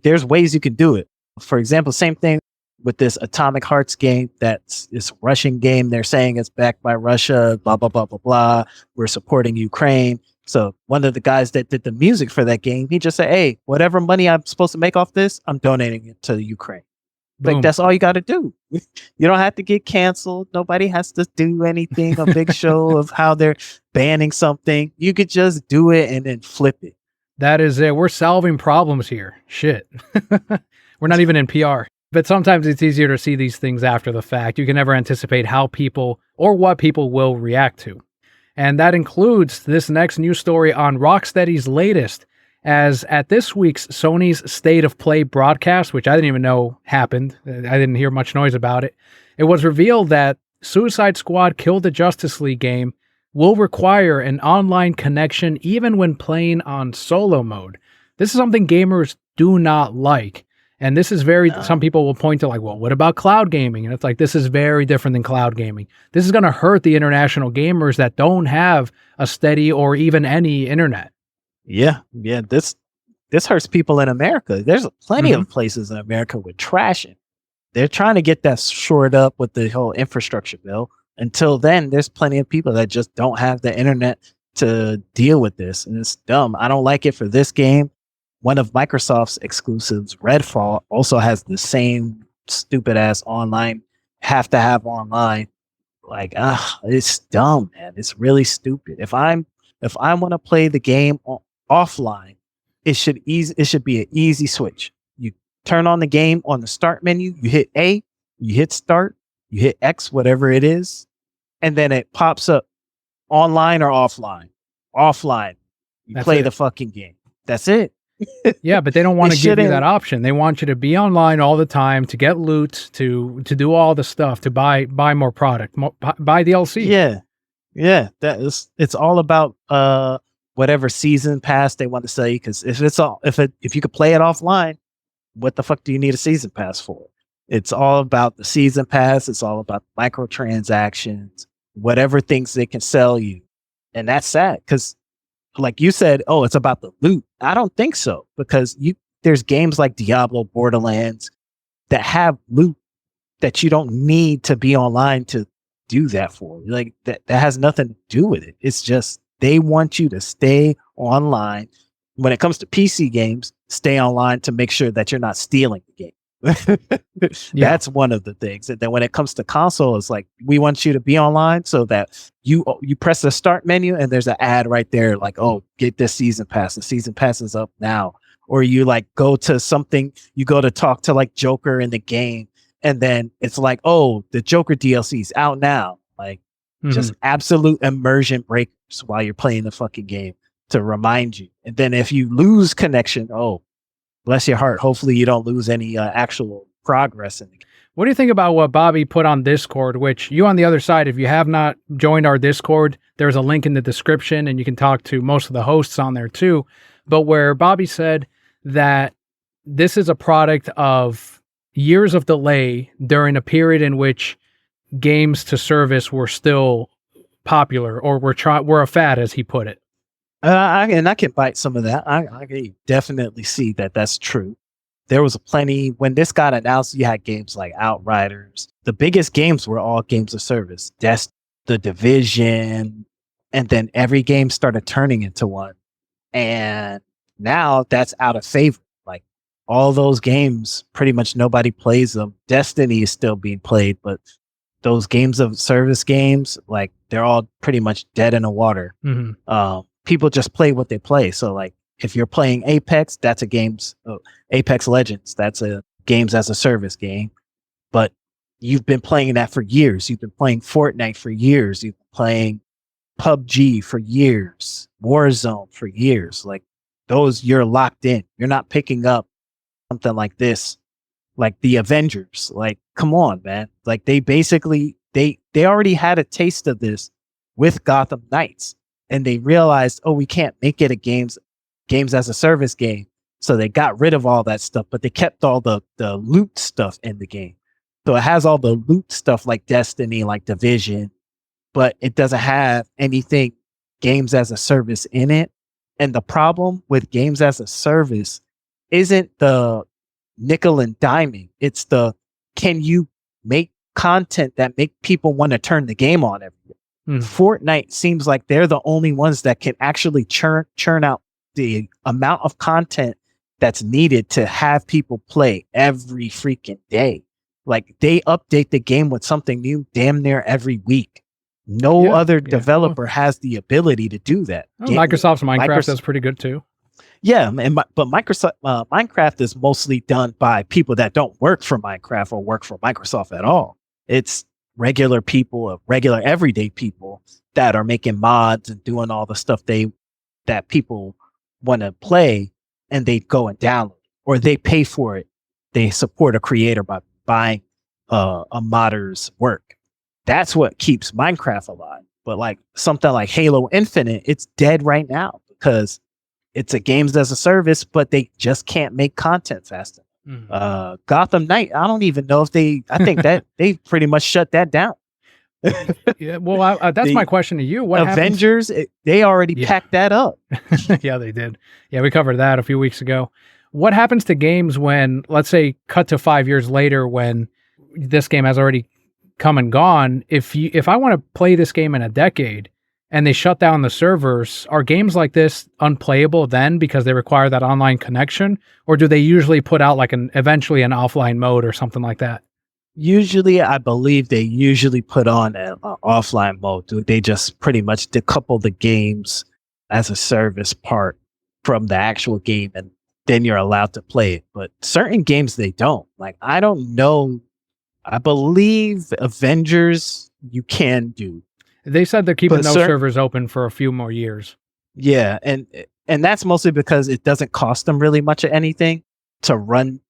Speaker 2: there's ways you can do it. For example, same thing with this Atomic Hearts game. That's this Russian game. They're saying it's backed by Russia, blah, blah, blah, blah, blah. We're supporting Ukraine. So one of the guys that did the music for that game, he just said, hey, whatever money I'm supposed to make off this, I'm donating it to Ukraine.
Speaker 1: Boom.
Speaker 2: Like, that's all you got to do. You don't have to get canceled. Nobody has to do anything, a big show of how they're banning something. You could just do it and then flip it.
Speaker 1: That is it. We're solving problems here. Shit. We're not even in PR. But sometimes it's easier to see these things after the fact. You can never anticipate how people or what people will react to. And that includes this next news story on Rocksteady's latest, as at this week's Sony's State of Play broadcast, which I didn't even know happened, I didn't hear much noise about it, it was revealed that Suicide Squad Kill the Justice League game will require an online connection even when playing on solo mode. This is something gamers do not like. And this is some people will point to like, well, what about cloud gaming? And it's like, this is very different than cloud gaming. This is going to hurt the international gamers that don't have a steady or even any internet.
Speaker 2: Yeah. This hurts people in America. There's plenty of places in America with trash. They're trying to get that shored up with the whole infrastructure bill. Until then, there's plenty of people that just don't have the internet to deal with this. And it's dumb. I don't like it for this game. One of Microsoft's exclusives, Redfall, also has the same stupid ass online, have to have online. Like, it's dumb, man. It's really stupid. If I want to play the game offline, it should be an easy switch. You turn on the game on the start menu, you hit A, you hit start, you hit X, whatever it is, and then it pops up online or offline. Offline. You play the fucking game. That's it.
Speaker 1: Yeah, but they don't want to give you that option. They want you to be online all the time, to get loot, to do all the stuff, to buy more product, buy DLC.
Speaker 2: Yeah. It's all about whatever season pass they want to sell you. Because if you could play it offline, what the fuck do you need a season pass for? It's all about the season pass. It's all about microtransactions, whatever things they can sell you, and that's sad because. Like you said, it's about the loot. I don't think so, because there's games like Diablo, Borderlands that have loot that you don't need to be online to do that for. Like that has nothing to do with it. It's just they want you to stay online. When it comes to PC games, stay online to make sure that you're not stealing the game. That's one of the things. And then when it comes to console, it's like we want you to be online so that you press the start menu and there's an ad right there like, oh, get this season pass. The season pass is up now. Or you like go to something, you go to talk to like Joker in the game, and then it's like, oh, the Joker DLC is out now. Like just absolute immersion breakers while you're playing the fucking game to remind you. And then if you lose connection, bless your heart. Hopefully you don't lose any actual progress in the game.
Speaker 1: What do you think about what Bobby put on Discord, which you on the other side, if you have not joined our Discord, there's a link in the description and you can talk to most of the hosts on there too. But where Bobby said that this is a product of years of delay during a period in which games to service were still popular, or were a fad, as he put it.
Speaker 2: And I can bite some of that. I can definitely see that that's true. There was plenty when this got announced. You had games like Outriders. The biggest games were all games of service. The Division, and then every game started turning into one. And now that's out of favor. Like all those games, pretty much nobody plays them. Destiny is still being played, but those games of service games, like they're all pretty much dead in the water. People just play what they play. So like if you're playing Apex, that's Apex Legends. That's a games as a service game. But you've been playing that for years. You've been playing Fortnite for years. You've been playing PUBG for years, Warzone for years. Like those, you're locked in. You're not picking up something like this, like the Avengers. Like, come on, man. Like they basically, they already had a taste of this with Gotham Knights, and they realized, oh, we can't make it a games as a service game. So they got rid of all that stuff, but they kept all the loot stuff in the game. So it has all the loot stuff like Destiny, like Division, but it doesn't have anything games as a service in it. And the problem with games as a service isn't the nickel and diming. It's the, can you make content that make people want to turn the game on every day? Fortnite seems like they're the only ones that can actually churn out the amount of content that's needed to have people play every freaking day. Like they update the game with something new damn near every week. No other developer has the ability to do that.
Speaker 1: Microsoft's Minecraft is pretty good too.
Speaker 2: Yeah, but Minecraft is mostly done by people that don't work for Minecraft or work for Microsoft at all. It's regular people, regular everyday people that are making mods and doing all the stuff that people want to play, and they go and download, or they pay for it. They support a creator by buying a modder's work. That's what keeps Minecraft alive. But like something like Halo Infinite, it's dead right now because it's a games as a service, but they just can't make content fast enough. Gotham Knight, I don't even know if I think that they pretty much shut that down.
Speaker 1: Yeah, well, that's my question to you. What
Speaker 2: Avengers, they already packed that up.
Speaker 1: Yeah, they did. Yeah, we covered that a few weeks ago. What happens to games when, let's say, cut to 5 years later when this game has already come and gone? If I want to play this game in a decade and they shut down the servers, are games like this unplayable then because they require that online connection? Or do they usually put out like eventually an offline mode or something like that?
Speaker 2: Usually, I believe they usually put on an offline mode. They just pretty much decouple the games as a service part from the actual game, and then you're allowed to play it. But certain games, they don't. Like, I don't know. I believe Avengers, you can do.
Speaker 1: They said they're keeping those servers open for a few more years.
Speaker 2: Yeah, and that's mostly because it doesn't cost them really much of anything to run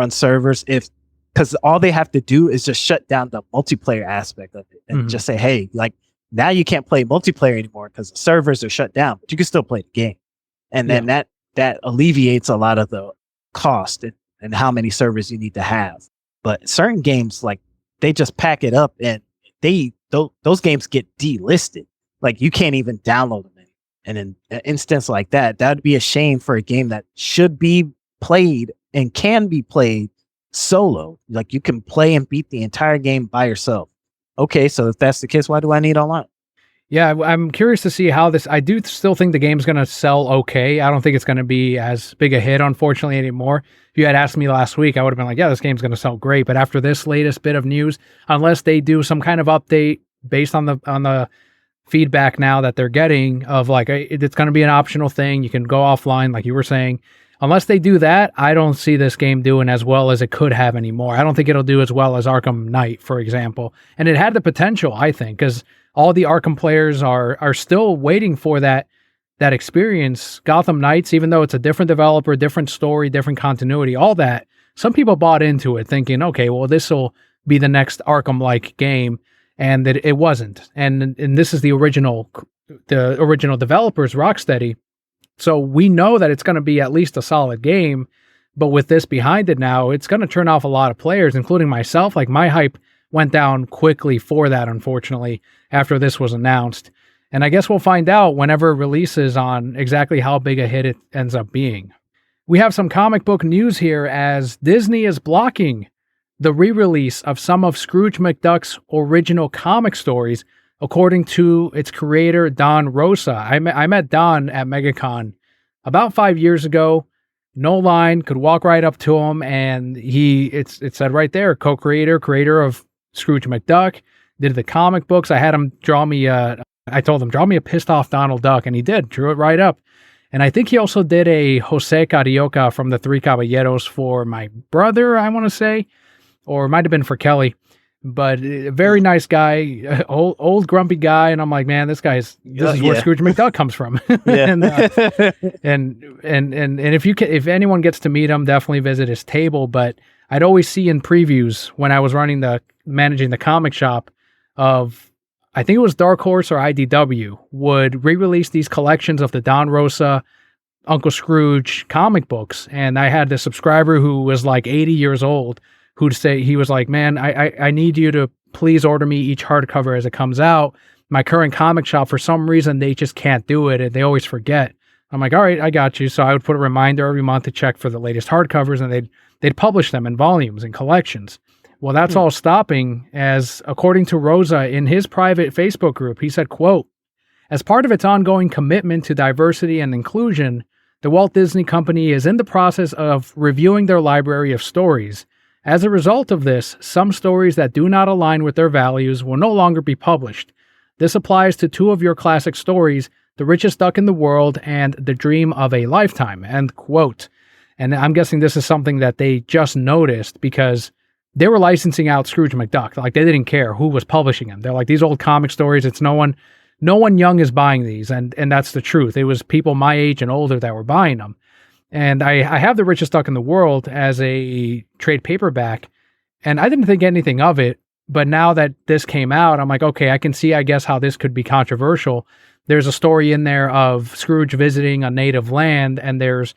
Speaker 2: servers, because all they have to do is just shut down the multiplayer aspect of it and just say, hey, like now you can't play multiplayer anymore because the servers are shut down, but you can still play the game. And then that alleviates a lot of the cost and how many servers you need to have. But certain games, like they just pack it up and those games get delisted. Like you can't even download them. And in an instance like that would be a shame for a game that should be played and can be played solo. Like you can play and beat the entire game by yourself. Okay, so if that's the case, why do I need online?
Speaker 1: Yeah, I'm curious to see how this. I do still think the game's going to sell okay. I don't think it's going to be as big a hit, unfortunately, anymore. If you had asked me last week, I would have been like, yeah, this game's going to sell great. But after this latest bit of news, unless they do some kind of update based on the feedback now that they're getting of like, it's going to be an optional thing. You can go offline, like you were saying. Unless they do that, I don't see this game doing as well as it could have anymore. I don't think it'll do as well as Arkham Knight, for example. And it had the potential, I think, because all the Arkham players are still waiting for that experience. Gotham Knights, even though it's a different developer, different story, different continuity, all that, some people bought into it thinking, okay, well, this will be the next Arkham-like game, and that it wasn't. And this is the original developers, Rocksteady. So we know that it's going to be at least a solid game, But with this behind it now, it's going to turn off a lot of players, including myself. Like my hype went down quickly for that, unfortunately, after this was announced. And I guess we'll find out whenever it releases on exactly how big a hit it ends up being. We have some comic book news here as Disney is blocking the re-release of some of Scrooge McDuck's original comic stories, according to its creator, Don Rosa. I met Don at MegaCon about 5 years ago. No line, could walk right up to him, and it said right there, creator of Scrooge McDuck, did the comic books. I had him draw me I told him, draw me a pissed off Donald Duck, and he did, drew it right up. And I think he also did a Jose Carioca from the Three Caballeros for my brother, I want to say, or it might have been for Kelly. But a very nice guy, old grumpy guy, and I'm like, man, this is where Scrooge McDuck comes from. and if anyone gets to meet him, definitely visit his table. But I'd always see in previews when I was managing the comic shop of, I think it was Dark Horse or IDW, would re-release these collections of the Don Rosa, Uncle Scrooge comic books. And I had this subscriber who was like 80 years old who'd say, he was like, man, I need you to please order me each hardcover as it comes out. My current comic shop, for some reason, they just can't do it, and they always forget. I'm like, all right, I got you. So I would put a reminder every month to check for the latest hardcovers, and they'd publish them in volumes and collections. Well, that's all stopping, as according to Rosa in his private Facebook group, he said, quote, as part of its ongoing commitment to diversity and inclusion, the Walt Disney Company is in the process of reviewing their library of stories. As a result of this, some stories that do not align with their values will no longer be published. This applies to two of your classic stories, The Richest Duck in the World and The Dream of a Lifetime, end quote. And I'm guessing this is something that they just noticed because they were licensing out Scrooge McDuck. Like, they didn't care who was publishing them. They're like, these old comic stories, it's no one young is buying these. And that's the truth. It was people my age and older that were buying them. And I have The Richest Duck in the World as a trade paperback, and I didn't think anything of it. But now that this came out, I'm like, okay, I can see, I guess, how this could be controversial. There's a story in there of Scrooge visiting a native land, and there's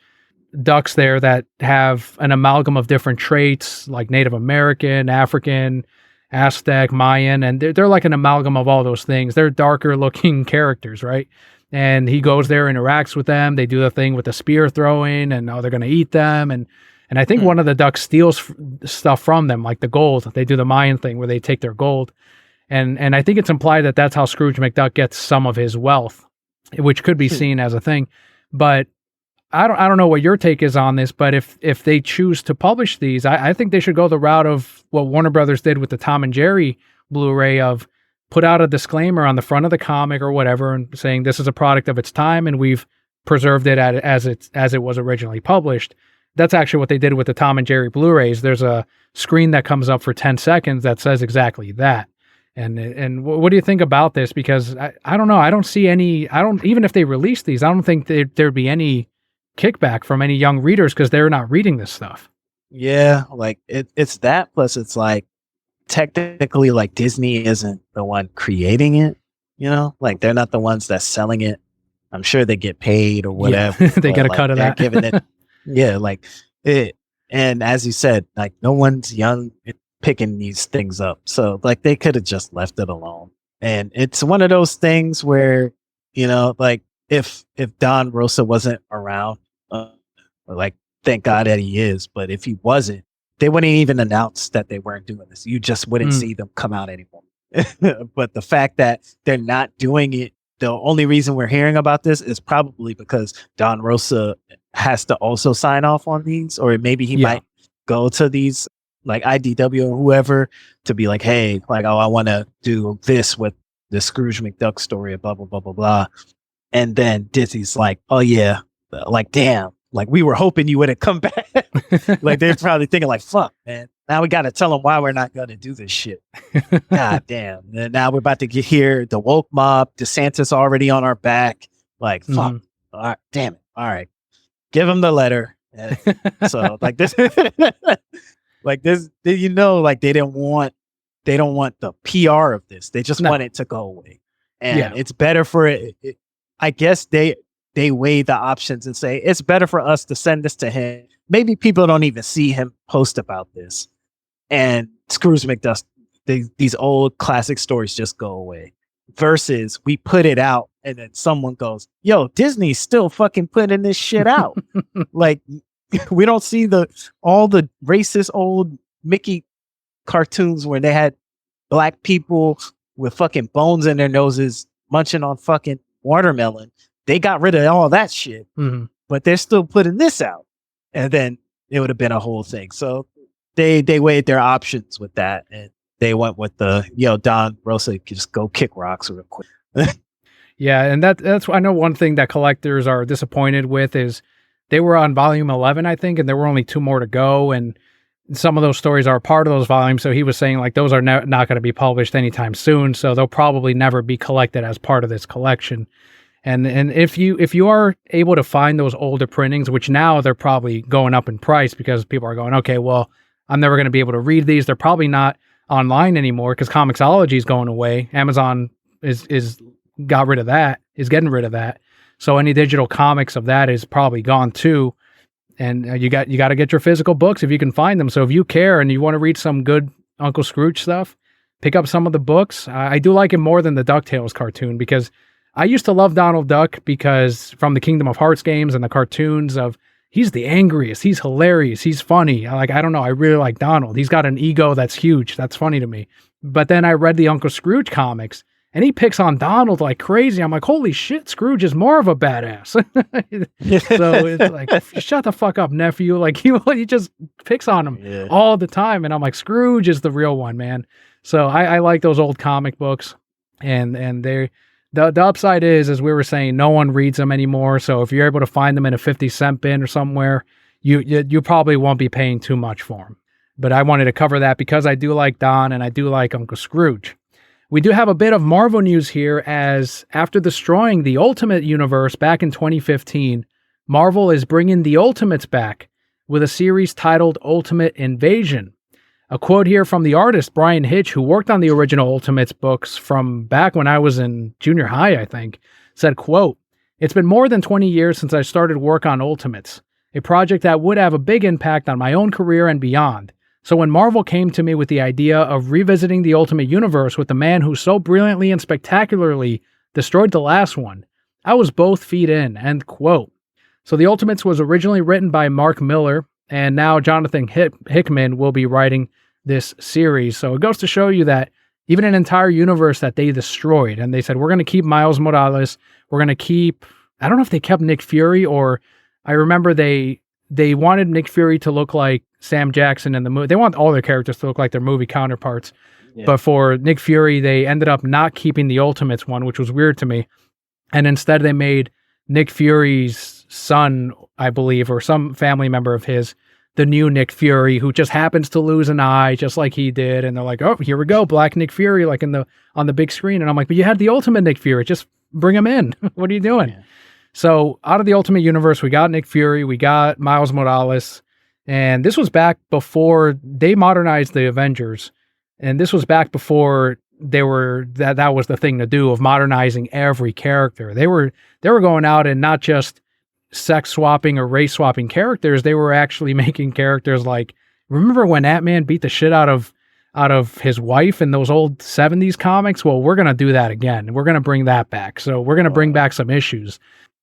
Speaker 1: ducks there that have an amalgam of different traits, like Native American, African, Aztec, Mayan, and they're like an amalgam of all those things. They're darker looking characters, right? And he goes there, interacts with them. They do the thing with the spear throwing, and they're going to eat them. And I think one of the ducks steals stuff from them, like the gold. They do the Mayan thing where they take their gold. And I think it's implied that that's how Scrooge McDuck gets some of his wealth, which could be seen as a thing. But I don't know what your take is on this, but if they choose to publish these, I think they should go the route of what Warner Brothers did with the Tom and Jerry Blu-ray of put out a disclaimer on the front of the comic or whatever and saying this is a product of its time and we've preserved it as it was originally published. That's actually what they did with the Tom and Jerry Blu-rays. There's a screen that comes up for 10 seconds that says exactly that. And what do you think about this? Because I don't know. I don't see any, even if they release these, I don't think there'd be any kickback from any young readers because they're not reading this stuff.
Speaker 2: Yeah, like it's that, plus it's like technically like Disney isn't the one creating it, like they're not the ones that's selling it. I'm sure they get paid or whatever.
Speaker 1: Yeah, they get a cut of that.
Speaker 2: Giving it, yeah, like it. And as you said, like no one's young picking these things up, so like they could have just left it alone. And it's one of those things where like if Don Rosa wasn't around, like thank God that he is, but if he wasn't, they wouldn't even announce that they weren't doing this. You just wouldn't see them come out anymore. But the fact that they're not doing it, the only reason we're hearing about this is probably because Don Rosa has to also sign off on these, or maybe he might go to these like IDW or whoever to be like, hey, like, oh, I want to do this with the Scrooge McDuck story, blah, blah, blah, blah, blah. And then Disney's like, oh yeah, like, damn, like we were hoping you wouldn't come back. Like they're probably thinking like, fuck, man, now we got to tell them why we're not going to do this shit. God damn. And now we're about to get here. The woke mob, DeSantis already on our back. Like, fuck. All right, damn it. All right. Give them the letter. And so like this, like this, like they don't want the PR of this. They just want it to go away. And it's better for it. I guess they weigh the options and say, it's better for us to send this to him maybe people don't even see him post about this. And Scrooge McDuck, these old classic stories just go away. Versus we put it out and then someone goes, yo, Disney's still fucking putting this shit out. Like, we don't see all the racist old Mickey cartoons where they had black people with fucking bones in their noses munching on fucking watermelon. They got rid of all that shit, but they're still putting this out. And then it would have been a whole thing. So they weighed their options with that, and they went with Don Rosa could just go kick rocks real quick.
Speaker 1: Yeah, and that's I know one thing that collectors are disappointed with is they were on volume 11, I think, and there were only 2 more to go, and some of those stories are part of those volumes. So he was saying like those are not going to be published anytime soon, so they'll probably never be collected as part of this collection. And if you are able to find those older printings, which now they're probably going up in price because people are going, okay, well, I'm never going to be able to read these. They're probably not online anymore because Comixology is going away. Amazon is getting rid of that. So any digital comics of that is probably gone too. And you got to get your physical books if you can find them. So if you care and you want to read some good Uncle Scrooge stuff, pick up some of the books. I do like it more than the DuckTales cartoon because I used to love Donald Duck because from the Kingdom of Hearts games and the cartoons of he's the angriest, he's hilarious, he's funny. I don't know, I really like Donald. He's got an ego that's huge. That's funny to me. But then I read the Uncle Scrooge comics and he picks on Donald like crazy. I'm like, holy shit, Scrooge is more of a badass. So it's like, shut the fuck up, nephew. Like he just picks on him all the time. And I'm like, Scrooge is the real one, man. So I like those old comic books, and they're the upside is, as we were saying, no one reads them anymore. So if you're able to find them in a 50-cent bin or somewhere, you probably won't be paying too much for them. But I wanted to cover that because I do like Don and I do like Uncle Scrooge. We do have a bit of Marvel news here, as after destroying the Ultimate Universe back in 2015, Marvel is bringing the Ultimates back with a series titled Ultimate Invasion. A quote here from the artist, Brian Hitch, who worked on the original Ultimates books from back when I was in junior high, I think, said, quote, "It's been more than 20 years since I started work on Ultimates, a project that would have a big impact on my own career and beyond. So when Marvel came to me with the idea of revisiting the Ultimate Universe with the man who so brilliantly and spectacularly destroyed the last one, I was both feet in," end quote. So the Ultimates was originally written by Mark Miller, and now Jonathan Hickman will be writing this series. So it goes to show you that even an entire universe that they destroyed, and they said, we're going to keep Miles Morales, we're going to keep, I don't know if they kept Nick Fury, or I remember they wanted Nick Fury to look like Sam Jackson in the movie. They want all their characters to look like their movie counterparts. Yeah. But for Nick Fury, they ended up not keeping the Ultimates one, which was weird to me. And instead they made Nick Fury's son, I believe, or some family member of his, the new Nick Fury, who just happens to lose an eye just like he did. And they're like, oh, here we go, Black Nick Fury, like on the big screen. And I'm like, but you had the Ultimate Nick Fury, just bring him in. What are you doing? Yeah. So out of the Ultimate Universe, we got Nick Fury, we got Miles Morales, and this was back before they modernized the Avengers. And this was back before they were, that was the thing to do, of modernizing every character. They were going out and not just sex swapping or race swapping characters. They were actually making characters like, remember when Ant-Man beat the shit out of his wife in those old 70s comics? Well, we're going to do that again. We're going to bring that back. So we're going to bring back some issues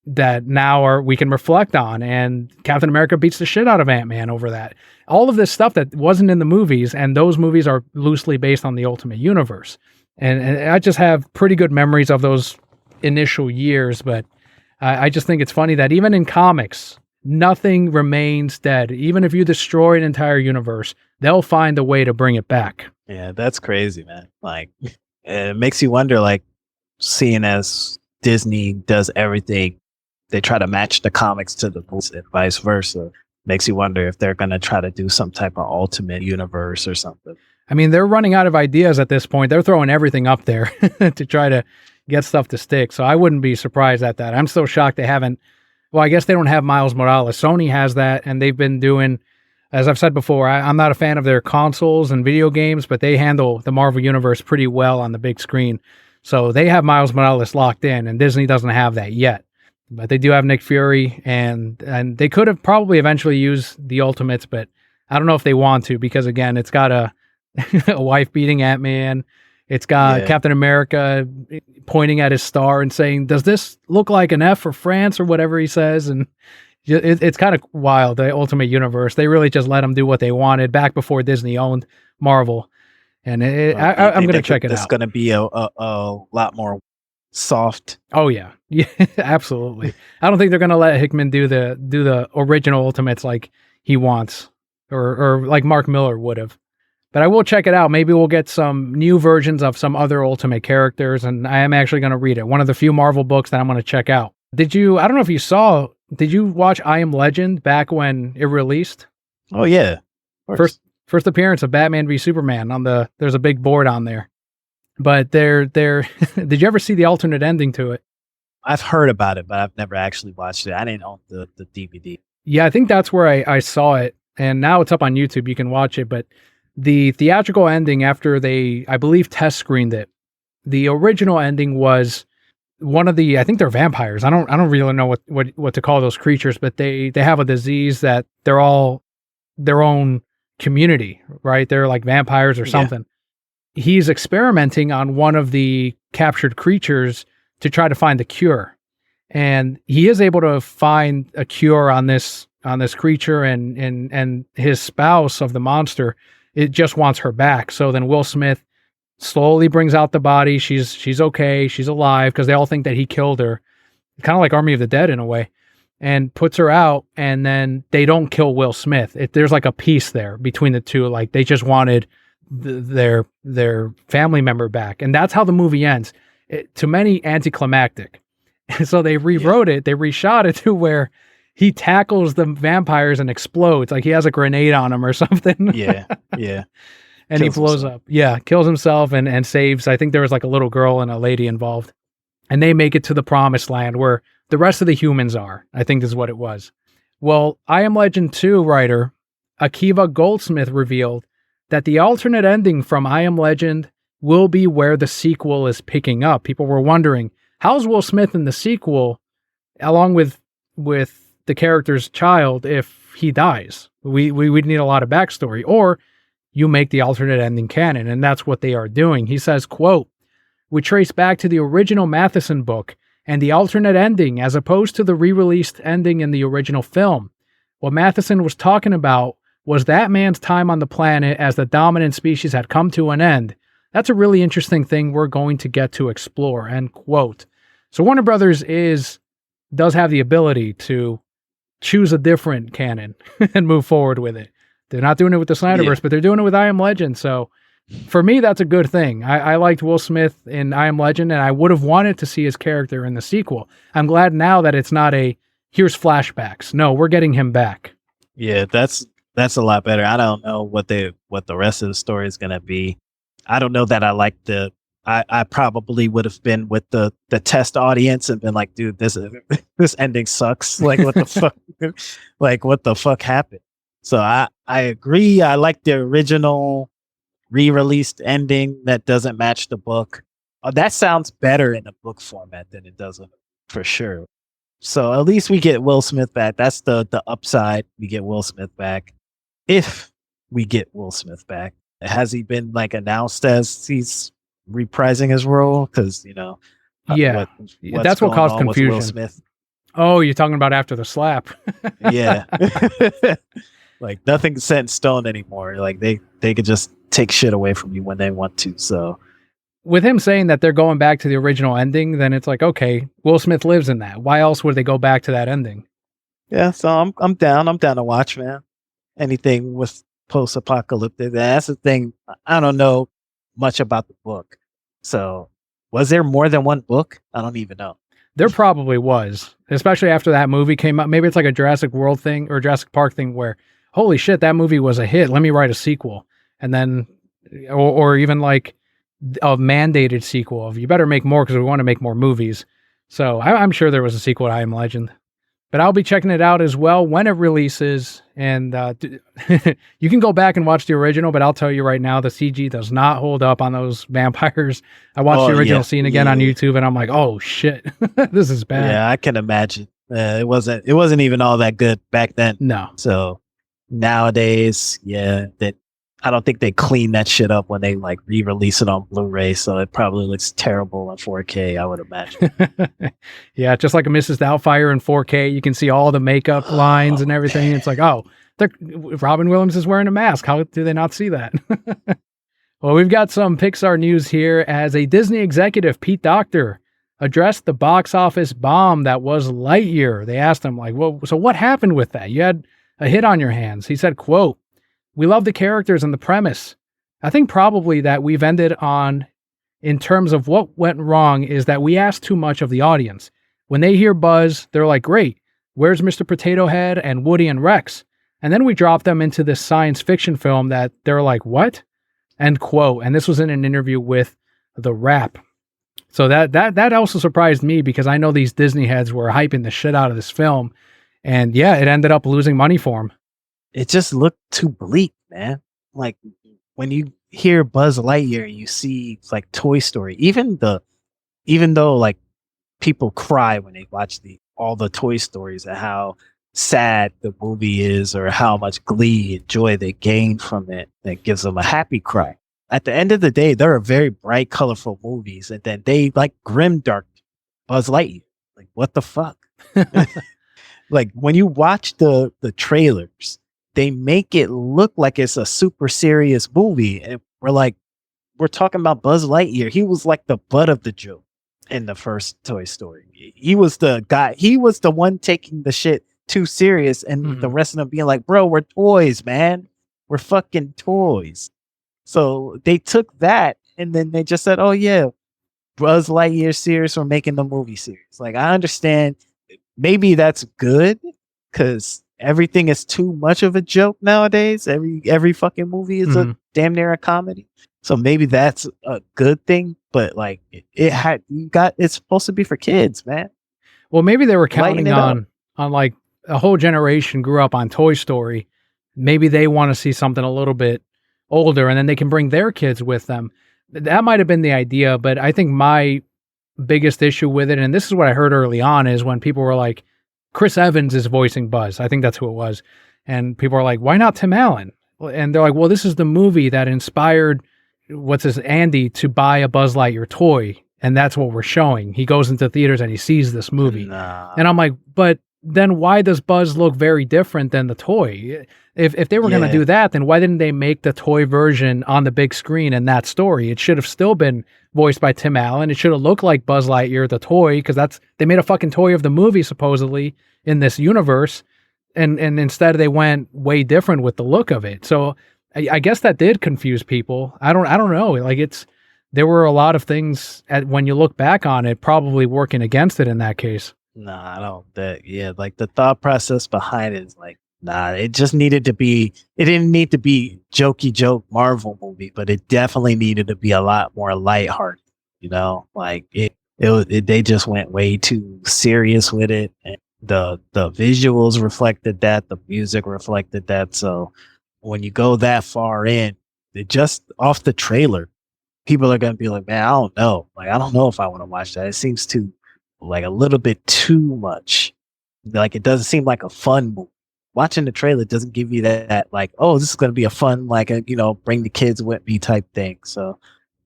Speaker 1: that now we can reflect on. And Captain America beats the shit out of Ant-Man over that. All of this stuff that wasn't in the movies, and those movies are loosely based on the Ultimate Universe. And I just have pretty good memories of those initial years, but I just think it's funny that even in comics, nothing remains dead. Even if you destroy an entire universe, they'll find a way to bring it back.
Speaker 2: Yeah, that's crazy, man. Like, it makes you wonder, like, seeing as Disney does everything, they try to match the comics to the books and vice versa. Makes you wonder if they're going to try to do some type of Ultimate Universe or something.
Speaker 1: I mean, they're running out of ideas at this point. They're throwing everything up there to try to get stuff to stick. So I wouldn't be surprised at that. I'm still shocked they haven't. Well, I guess they don't have Miles Morales. Sony has that, and they've been doing, as I've said before, I'm not a fan of their consoles and video games, but they handle the Marvel Universe pretty well on the big screen. So they have Miles Morales locked in, and Disney doesn't have that yet. But they do have Nick Fury, and they could have probably eventually used the Ultimates, but I don't know if they want to, because again, it's got a a wife beating Ant-Man. It's got
Speaker 2: Yeah.
Speaker 1: Captain America pointing at his star and saying, "Does this look like an F for France?" or whatever he says, and it's kind of wild. The Ultimate Universe, they really just let them do what they wanted back before Disney owned Marvel, and I'm going to check it
Speaker 2: It's
Speaker 1: out.
Speaker 2: going to be a lot more soft.
Speaker 1: Oh yeah, yeah, absolutely. I don't think they're gonna let Hickman do the original Ultimates like he wants, or like Mark Miller would have. But I will check it out. Maybe we'll get some new versions of some other Ultimate characters, and I am actually gonna read it. One of the few Marvel books that I'm gonna check out. Did you? I don't know if you saw. Did you watch I Am Legend back when it released?
Speaker 2: Oh yeah, of course.
Speaker 1: First appearance of Batman v Superman on the. There's a big board on there. But they're did you ever see the alternate ending to it?
Speaker 2: I've heard about it, but I've never actually watched it. I didn't own the DVD.
Speaker 1: Yeah, I think that's where I saw it. And now it's up on YouTube. You can watch it. But the theatrical ending, after they, I believe, test screened it, the original ending was one of the, I think they're vampires. I don't really know what to call those creatures, but they have a disease that they're all their own community, right? They're like vampires or something. He's experimenting on one of the captured creatures to try to find the cure. And he is able to find a cure on this creature, and his spouse of the monster, it just wants her back. So then Will Smith slowly brings out the body. She's okay, she's alive, because they all think that he killed her. Kind of like Army of the Dead in a way. And puts her out, and then they don't kill Will Smith. There's like a peace there between the two. Like they just wanted their family member back, and that's how the movie ends. To many, anticlimactic. So they rewrote it, they reshot it to where he tackles the vampires and explodes, like he has a grenade on him or something.
Speaker 2: Yeah.
Speaker 1: And he blows up. Yeah, kills himself and saves. I think there was like a little girl and a lady involved, and they make it to the promised land where the rest of the humans are. I think this is what it was. Well, I Am Legend 2 writer Akiva Goldsmith revealed that the alternate ending from I Am Legend will be where the sequel is picking up. People were wondering, how's Will Smith in the sequel, along with the character's child, if he dies? We would need a lot of backstory, or you make the alternate ending canon, and that's what they are doing. He says, quote, "We trace back to the original Matheson book and the alternate ending as opposed to the re-released ending in the original film. What Matheson was talking about was that man's time on the planet as the dominant species had come to an end. That's a really interesting thing we're going to get to explore," end quote. So Warner Brothers does have the ability to choose a different canon and move forward with it. They're not doing it with the Snyderverse, but they're doing it with I Am Legend. So for me, that's a good thing. I liked Will Smith in I Am Legend, and I would have wanted to see his character in the sequel. I'm glad now that it's not here's flashbacks. No, we're getting him back.
Speaker 2: Yeah, that's a lot better. I don't know what the rest of the story is going to be. I don't know that I like I probably would have been with the test audience and been like, dude, this ending sucks. Like, what the fuck? Like, what the fuck happened? So I agree. I like the original re-released ending that doesn't match the book. That sounds better in a book format than it does for sure. So at least we get Will Smith back. That's the upside. We get Will Smith back. If we get Will Smith back, has he been like announced as he's reprising his role? Because
Speaker 1: that's what caused confusion.
Speaker 2: Will Smith.
Speaker 1: Oh, you're talking about after the slap?
Speaker 2: Yeah, like nothing's set in stone anymore. Like they could just take shit away from you when they want to. So
Speaker 1: with him saying that they're going back to the original ending, then it's like, okay, Will Smith lives in that. Why else would they go back to that ending?
Speaker 2: Yeah, so I'm down. I'm down to watch, man. Anything with post-apocalyptic. That's the thing. I don't know much about the book. So was there more than one book? I don't even know.
Speaker 1: There probably was, especially after that movie came out. Maybe it's like a Jurassic World thing or Jurassic Park thing where, holy shit, that movie was a hit. Let me write a sequel. And then, or even like a mandated sequel of, you better make more because we want to make more movies. So I'm sure there was a sequel to I Am Legend. But I'll be checking it out as well when it releases. And you can go back and watch the original, but I'll tell you right now, the CG does not hold up on those vampires. I watched the original scene again on YouTube, and I'm like, oh shit, this is bad.
Speaker 2: Yeah, I can imagine. It wasn't even all that good back then.
Speaker 1: No.
Speaker 2: So nowadays, that I don't think they clean that shit up when they like re-release it on Blu-ray. So it probably looks terrible on 4K, I would imagine.
Speaker 1: Yeah, just like a Mrs. Doubtfire in 4K, you can see all the makeup lines and everything. It's like, oh, Robin Williams is wearing a mask. How do they not see that? Well, we've got some Pixar news here as a Disney executive, Pete Docter, addressed the box office bomb that was Lightyear. They asked him, like, well, so what happened with that? You had a hit on your hands. He said, quote, "We love the characters and the premise. I think probably that we've ended on, in terms of what went wrong, is that we asked too much of the audience. When they hear Buzz, they're like, great, where's Mr. Potato Head and Woody and Rex? And then we drop them into this science fiction film that they're like, what?" End quote. And this was in an interview with The Wrap. So that also surprised me because I know these Disney heads were hyping the shit out of this film. And yeah, it ended up losing money for him.
Speaker 2: It just looked too bleak, man. Like when you hear Buzz Lightyear, you see like Toy Story. Even though like people cry when they watch all the Toy Stories and how sad the movie is or how much glee and joy they gain from it, that gives them a happy cry. At the end of the day, they're very bright, colorful movies, and then they like grimdark Buzz Lightyear. Like what the fuck? Like when you watch the trailers, they make it look like it's a super serious movie, and we're talking about Buzz Lightyear. He was like the butt of the joke in the first Toy Story. He was the guy. He was the one taking the shit too serious, and the rest of them being like, bro, we're toys, man. We're fucking toys. So they took that and then they just said, oh yeah, Buzz Lightyear serious, we're making the movie serious. Like I understand maybe that's good because everything is too much of a joke nowadays. Every fucking movie is a damn near a comedy. So maybe that's a good thing, but like it's supposed to be for kids, man.
Speaker 1: Well, maybe they were counting on like a whole generation grew up on Toy Story. Maybe they want to see something a little bit older and then they can bring their kids with them. That might have been the idea, but I think my biggest issue with it, and this is what I heard early on, is when people were like, Chris Evans is voicing Buzz. I think that's who it was. And people are like, why not Tim Allen? And they're like, well, this is the movie that inspired Andy to buy a Buzz Lightyear toy. And that's what we're showing. He goes into theaters and he sees this movie. Nah. And I'm like, but then why does Buzz look very different than the toy? If they were going to do that, then why didn't they make the toy version on the big screen in that story? It should have still been voiced by Tim Allen. It should have looked like Buzz Lightyear, the toy, because they made a fucking toy of the movie supposedly in this universe. And instead they went way different with the look of it. So I guess that did confuse people. I don't know. Like there were a lot of things when you look back on it, probably working against it in that case.
Speaker 2: Nah, I don't. Like the thought process behind it is like, nah, it just needed to be, it didn't need to be jokey joke Marvel movie, but it definitely needed to be a lot more lighthearted, like they just went way too serious with it. And the visuals reflected that, the music reflected that. So when you go that far in, it just off the trailer, people are going to be like, man, I don't know. Like, I don't know if I want to watch that. It seems too, like a little bit too much. Like it doesn't seem like a fun movie. Watching the trailer doesn't give you that like, oh, this is going to be a fun, like bring the kids with me type thing. So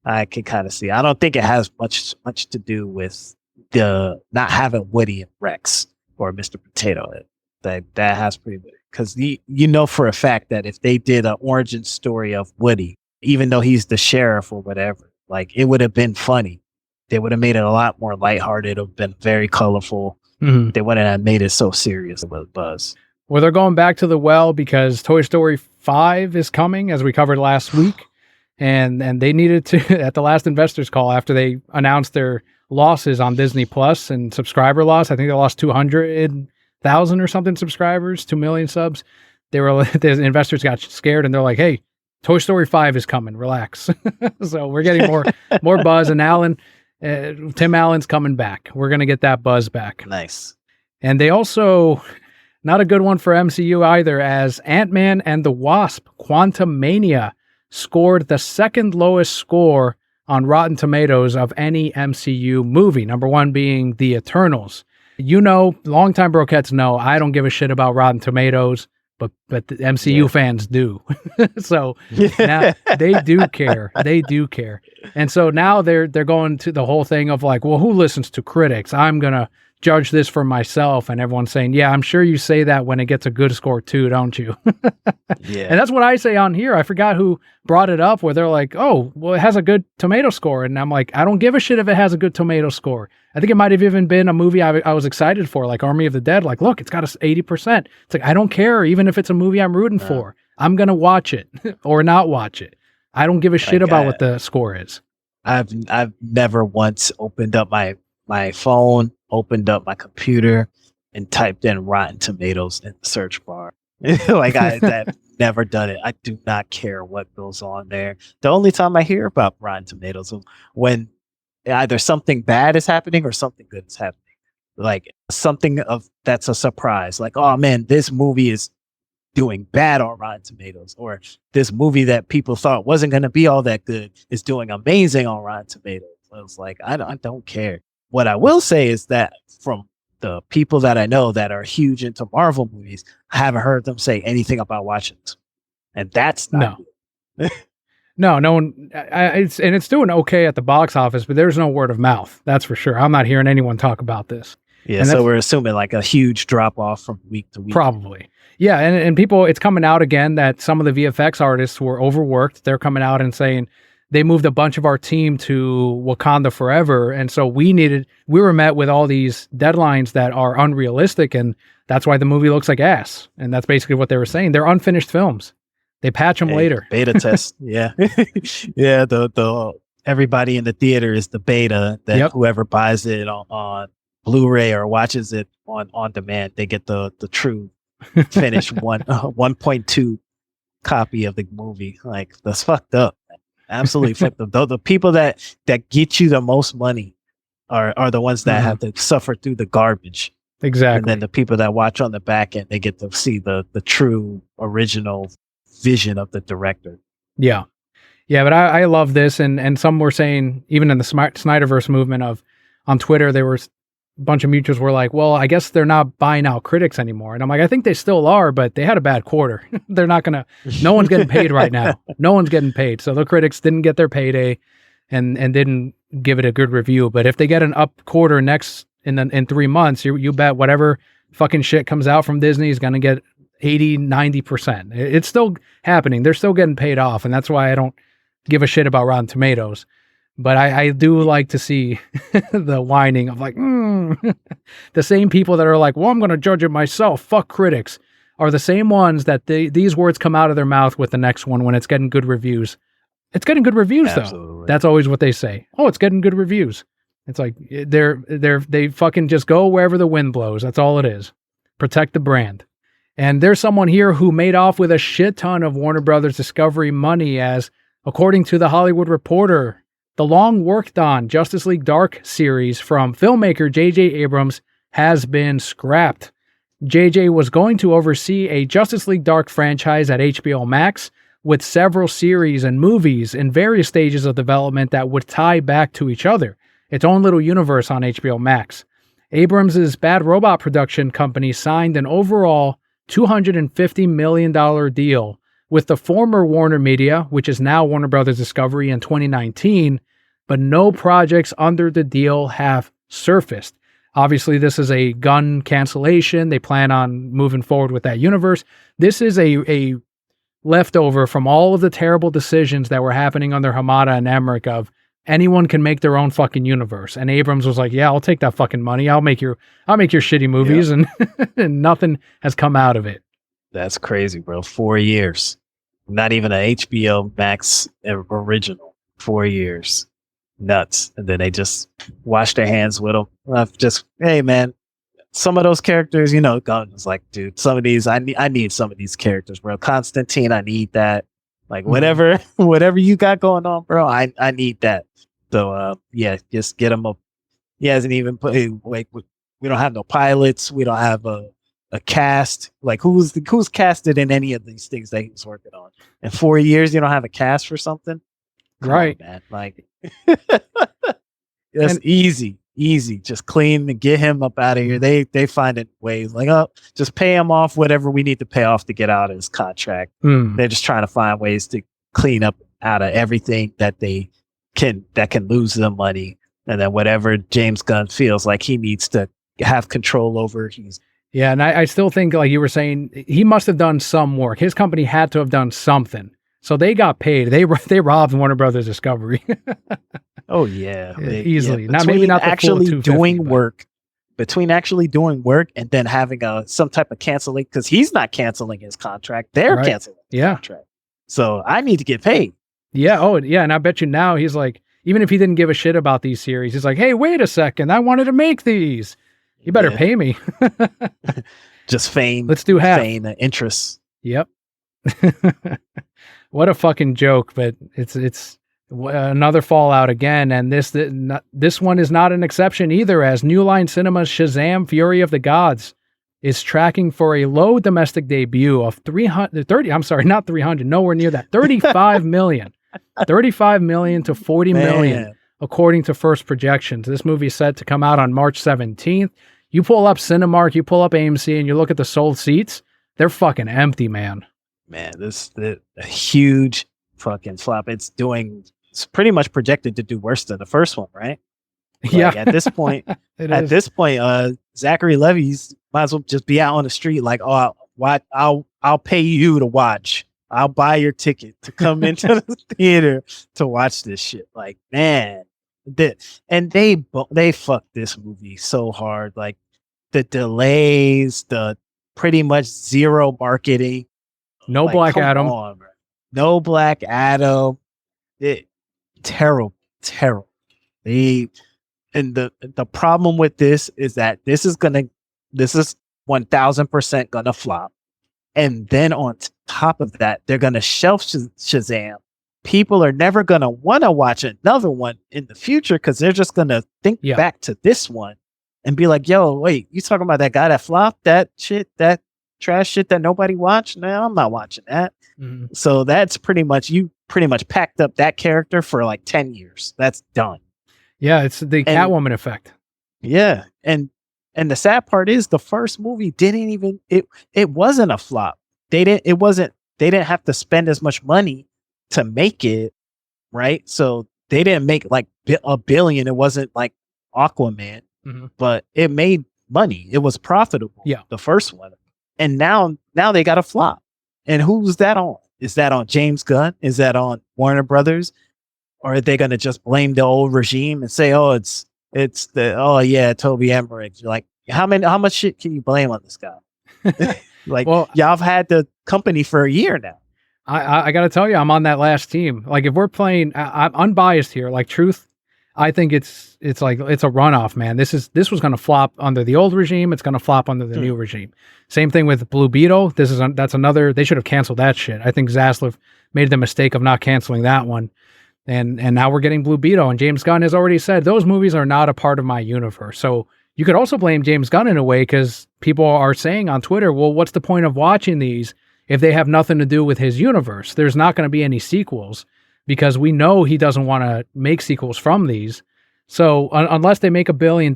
Speaker 2: I can kind of see. I don't think it has much to do with the not having Woody and Rex or Mr. Potato Head. That has pretty much, because for a fact that if they did an origin story of Woody, even though he's the sheriff or whatever, like it would have been funny. They would have made it a lot more lighthearted. It would have been very colorful. They wouldn't have made it so serious with Buzz.
Speaker 1: Well, they're going back to the well because Toy Story 5 is coming, as we covered last week. And they needed to, at the last investors call, after they announced their losses on Disney Plus and subscriber loss, I think they lost 200,000 or something subscribers, 2 million subs. The investors got scared and they're like, hey, Toy Story 5 is coming, relax. So we're getting more Buzz and Allen. Tim Allen's coming back. We're going to get that Buzz back.
Speaker 2: Nice.
Speaker 1: And they also, not a good one for MCU either, as Ant-Man and the Wasp: Quantumania scored the second lowest score on Rotten Tomatoes of any MCU movie, number one being The Eternals. You know, longtime brokettes know I don't give a shit about Rotten Tomatoes, but the MCU fans do. So now they do care. They do care. And so now they're going to the whole thing of like, well, who listens to critics? I'm going to judge this for myself. And everyone's saying, yeah, I'm sure you say that when it gets a good score too, don't you?
Speaker 2: Yeah.
Speaker 1: And that's what I say on here. I forgot who brought it up where they're like, oh, well, it has a good tomato score. And I'm like, I don't give a shit if it has a good tomato score. I think it might have even been a movie I was excited for, like Army of the Dead. Like, look, it's got a 80%. It's like, I don't care. Even if it's a movie I'm rooting for, I'm going to watch it or not watch it. I don't give a shit about what the score is.
Speaker 2: I've never once opened up my phone, opened up my computer, and typed in Rotten Tomatoes in the search bar. Like I've never done it. I do not care what goes on there. The only time I hear about Rotten Tomatoes is when either something bad is happening or something good is happening. Like something that's a surprise. Like, oh man, this movie is doing bad on Rotten Tomatoes, or this movie that people thought wasn't going to be all that good is doing amazing on Rotten Tomatoes. I was like, I don't care. What I will say is that from the people that I know that are huge into Marvel movies, I haven't heard them say anything about watching it. And that's not good.
Speaker 1: No one. It's doing okay at the box office, but there's no word of mouth. That's for sure. I'm not hearing anyone talk about this.
Speaker 2: Yeah, so we're assuming like a huge drop off from week to week.
Speaker 1: Probably. Yeah, and people, it's coming out again that some of the VFX artists were overworked. They're coming out and saying they moved a bunch of our team to Wakanda forever, and so we were met with all these deadlines that are unrealistic, and that's why the movie looks like ass. And that's basically what they were saying. They're unfinished films. They patch them later.
Speaker 2: Beta test. Yeah. Yeah. The everybody in the theater is the beta that whoever buys it on Blu-ray or watches it on demand, they get the true finished 1.2 copy of the movie. Like, that's fucked up. Absolutely fucked up. Though the people that get you the most money are the ones that have to suffer through the garbage.
Speaker 1: Exactly.
Speaker 2: And then the people that watch on the back end, they get to see the true original vision of the director.
Speaker 1: Yeah. But I love this, and some were saying, even in the Snyderverse movement on Twitter, there were a bunch of mutuals were like, well, I guess they're not buying out critics anymore. And I'm like, I think they still are, but they had a bad quarter. They're not gonna, no one's getting paid right now. No one's getting paid. So the critics didn't get their payday and didn't give it a good review. But if they get an up quarter in 3 months, you bet whatever fucking shit comes out from Disney is gonna get 80-90%. It's still happening. They're still getting paid off, and that's why I don't give a shit about Rotten Tomatoes. But I do like to see the whining of like, the same people that are like, well, I'm going to judge it myself. Fuck critics, are the same ones that these words come out of their mouth with the next one when it's getting good reviews. It's getting good reviews. Absolutely. Though. That's always what they say. Oh, it's getting good reviews. It's like they fucking just go wherever the wind blows. That's all it is. Protect the brand. And there's someone here who made off with a shit ton of Warner Brothers Discovery money, as according to The Hollywood Reporter, the long worked on Justice League Dark series from filmmaker J.J. Abrams has been scrapped. J.J. was going to oversee a Justice League Dark franchise at HBO Max, with several series and movies in various stages of development that would tie back to each other, its own little universe on HBO Max. Abrams' Bad Robot production company signed an overall $250 million deal with the former Warner Media, which is now Warner Brothers Discovery, in 2019, but no projects under the deal have surfaced. Obviously, this is a gun cancellation. They plan on moving forward with that universe. This is a leftover from all of the terrible decisions that were happening under Hamada and Emmerich of anyone can make their own fucking universe. And Abrams was like, yeah, I'll take that fucking money. I'll make your shitty movies. And, and nothing has come out of it.
Speaker 2: That's crazy, bro. 4 years. Not even an HBO Max original. 4 years. Nuts. And then they just wash their hands with them. Hey, man, some of those characters, Gunn like, dude, some of these, I need some of these characters, bro. Constantine, I need that. Like, whatever you got going on, bro, I need that. So, just get him up. He hasn't even put, we We don't have no pilots. We don't have a cast. Like who's casted in any of these things that he was working on? In 4 years, you don't have a cast for something? Come
Speaker 1: Right.
Speaker 2: on, man. Like that's easy. Just clean and get him up out of here. They find it ways like, oh, just pay him off whatever we need to pay off to get out of his contract. They're just trying to find ways to clean up out of everything that can lose them money. And then whatever James Gunn feels like he needs to have control over,
Speaker 1: yeah. And I still think, like you were saying, he must have done some work. His company had to have done something. So they got paid. They robbed Warner Brothers Discovery.
Speaker 2: Oh yeah,
Speaker 1: easily.
Speaker 2: Yeah.
Speaker 1: Maybe not the
Speaker 2: actually
Speaker 1: full
Speaker 2: doing work. Between actually doing work and then having some type of canceling, because he's not canceling his contract, they're canceling his contract. So I need to get paid.
Speaker 1: Yeah. Oh yeah. And I bet you now he's like, even if he didn't give a shit about these series, he's like, hey, wait a second, I wanted to make these. You better pay me.
Speaker 2: Just fame.
Speaker 1: Let's do half.
Speaker 2: Fame and interest.
Speaker 1: Yep. What a fucking joke, but it's another fallout again, and this one is not an exception either, as New Line Cinema's Shazam: Fury of the Gods is tracking for a low domestic debut of 300, nowhere near that, 35 million. 35 million to 40 million, according to first projections. This movie is set to come out on March 17th. You pull up Cinemark, you pull up AMC, and you look at the sold seats, they're fucking empty, man.
Speaker 2: Man, this a huge fucking flop. It's pretty much projected to do worse than the first one, right? Like at this point, Zachary Levi's might as well just be out on the street like, oh, I'll pay you to watch. I'll buy your ticket to come into the theater to watch this shit. Like, man, and they fucked this movie so hard. Like the delays, the pretty much zero marketing.
Speaker 1: No Black Adam.
Speaker 2: No Black Adam. Terrible. And the problem with this is that this is 1000% gonna flop. And then on top of that, they're gonna shelf Shazam. People are never gonna want to watch another one in the future because they're just gonna think back to this one and be like, "Yo, wait, you talking about that guy that flopped? That shit, that trash shit that nobody watched? No, I'm not watching that." Mm-hmm. So that's pretty much packed up that character for like 10 years. That's done.
Speaker 1: Yeah, it's the Catwoman effect.
Speaker 2: Yeah, and the sad part is the first movie didn't even it wasn't a flop. They didn't have to spend as much money to make it, right? So they didn't make like $1 billion. It wasn't like Aquaman, but it made money. It was profitable. Yeah, the first one, and now they got a flop. And who's that on? Is that on James Gunn? Is that on Warner Brothers? Or are they going to just blame the old regime and say, "Oh, it's Toby Emmerich"? Like, how much shit can you blame on this guy? Like, well, y'all have had the company for a year now.
Speaker 1: I got to tell you, I'm on that last team. Like, if we're playing, I'm unbiased here. Like, truth, I think it's a runoff, man. This was going to flop under the old regime. It's going to flop under the new regime. Same thing with Blue Beetle. That's another. They should have canceled that shit. I think Zaslav made the mistake of not canceling that one. And now we're getting Blue Beetle, and James Gunn has already said those movies are not a part of my universe. So you could also blame James Gunn in a way, because people are saying on Twitter, well, what's the point of watching these if they have nothing to do with his universe? There's not going to be any sequels because we know he doesn't want to make sequels from these. So unless they make $1 billion,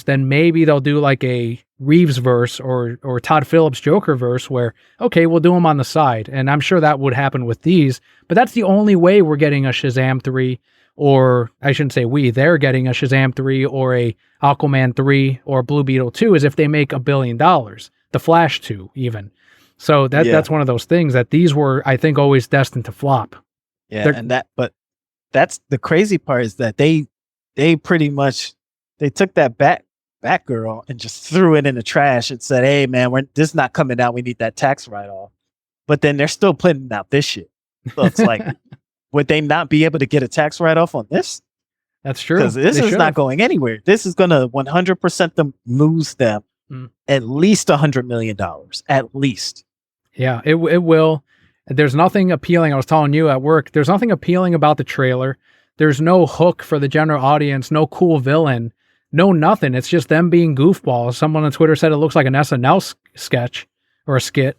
Speaker 1: then maybe they'll do like a Reeves verse or Todd Phillips Joker verse where, okay, we'll do them on the side. And I'm sure that would happen with these, but that's the only way we're getting a Shazam 3, or I shouldn't say they're getting a Shazam 3 or a Aquaman 3 or Blue Beetle 2 is if they make $1 billion, the Flash 2 even. So that's one of those things that these were, I think, always destined to flop.
Speaker 2: Yeah. But that's the crazy part is that they pretty much, they took that Batgirl and just threw it in the trash and said, "Hey man, this is not coming out. We need that tax write-off." But then they're still putting out this shit. So it's like, would they not be able to get a tax write-off on this?
Speaker 1: That's true.
Speaker 2: Because this is not going anywhere. This is going to 100% lose them at least $100 million. At least.
Speaker 1: Yeah, it will. There's nothing appealing. I was telling you at work, there's nothing appealing about the trailer. There's no hook for the general audience, no cool villain. no nothing. It's just them being goofballs. Someone on Twitter said it looks like an SNL sketch or a skit.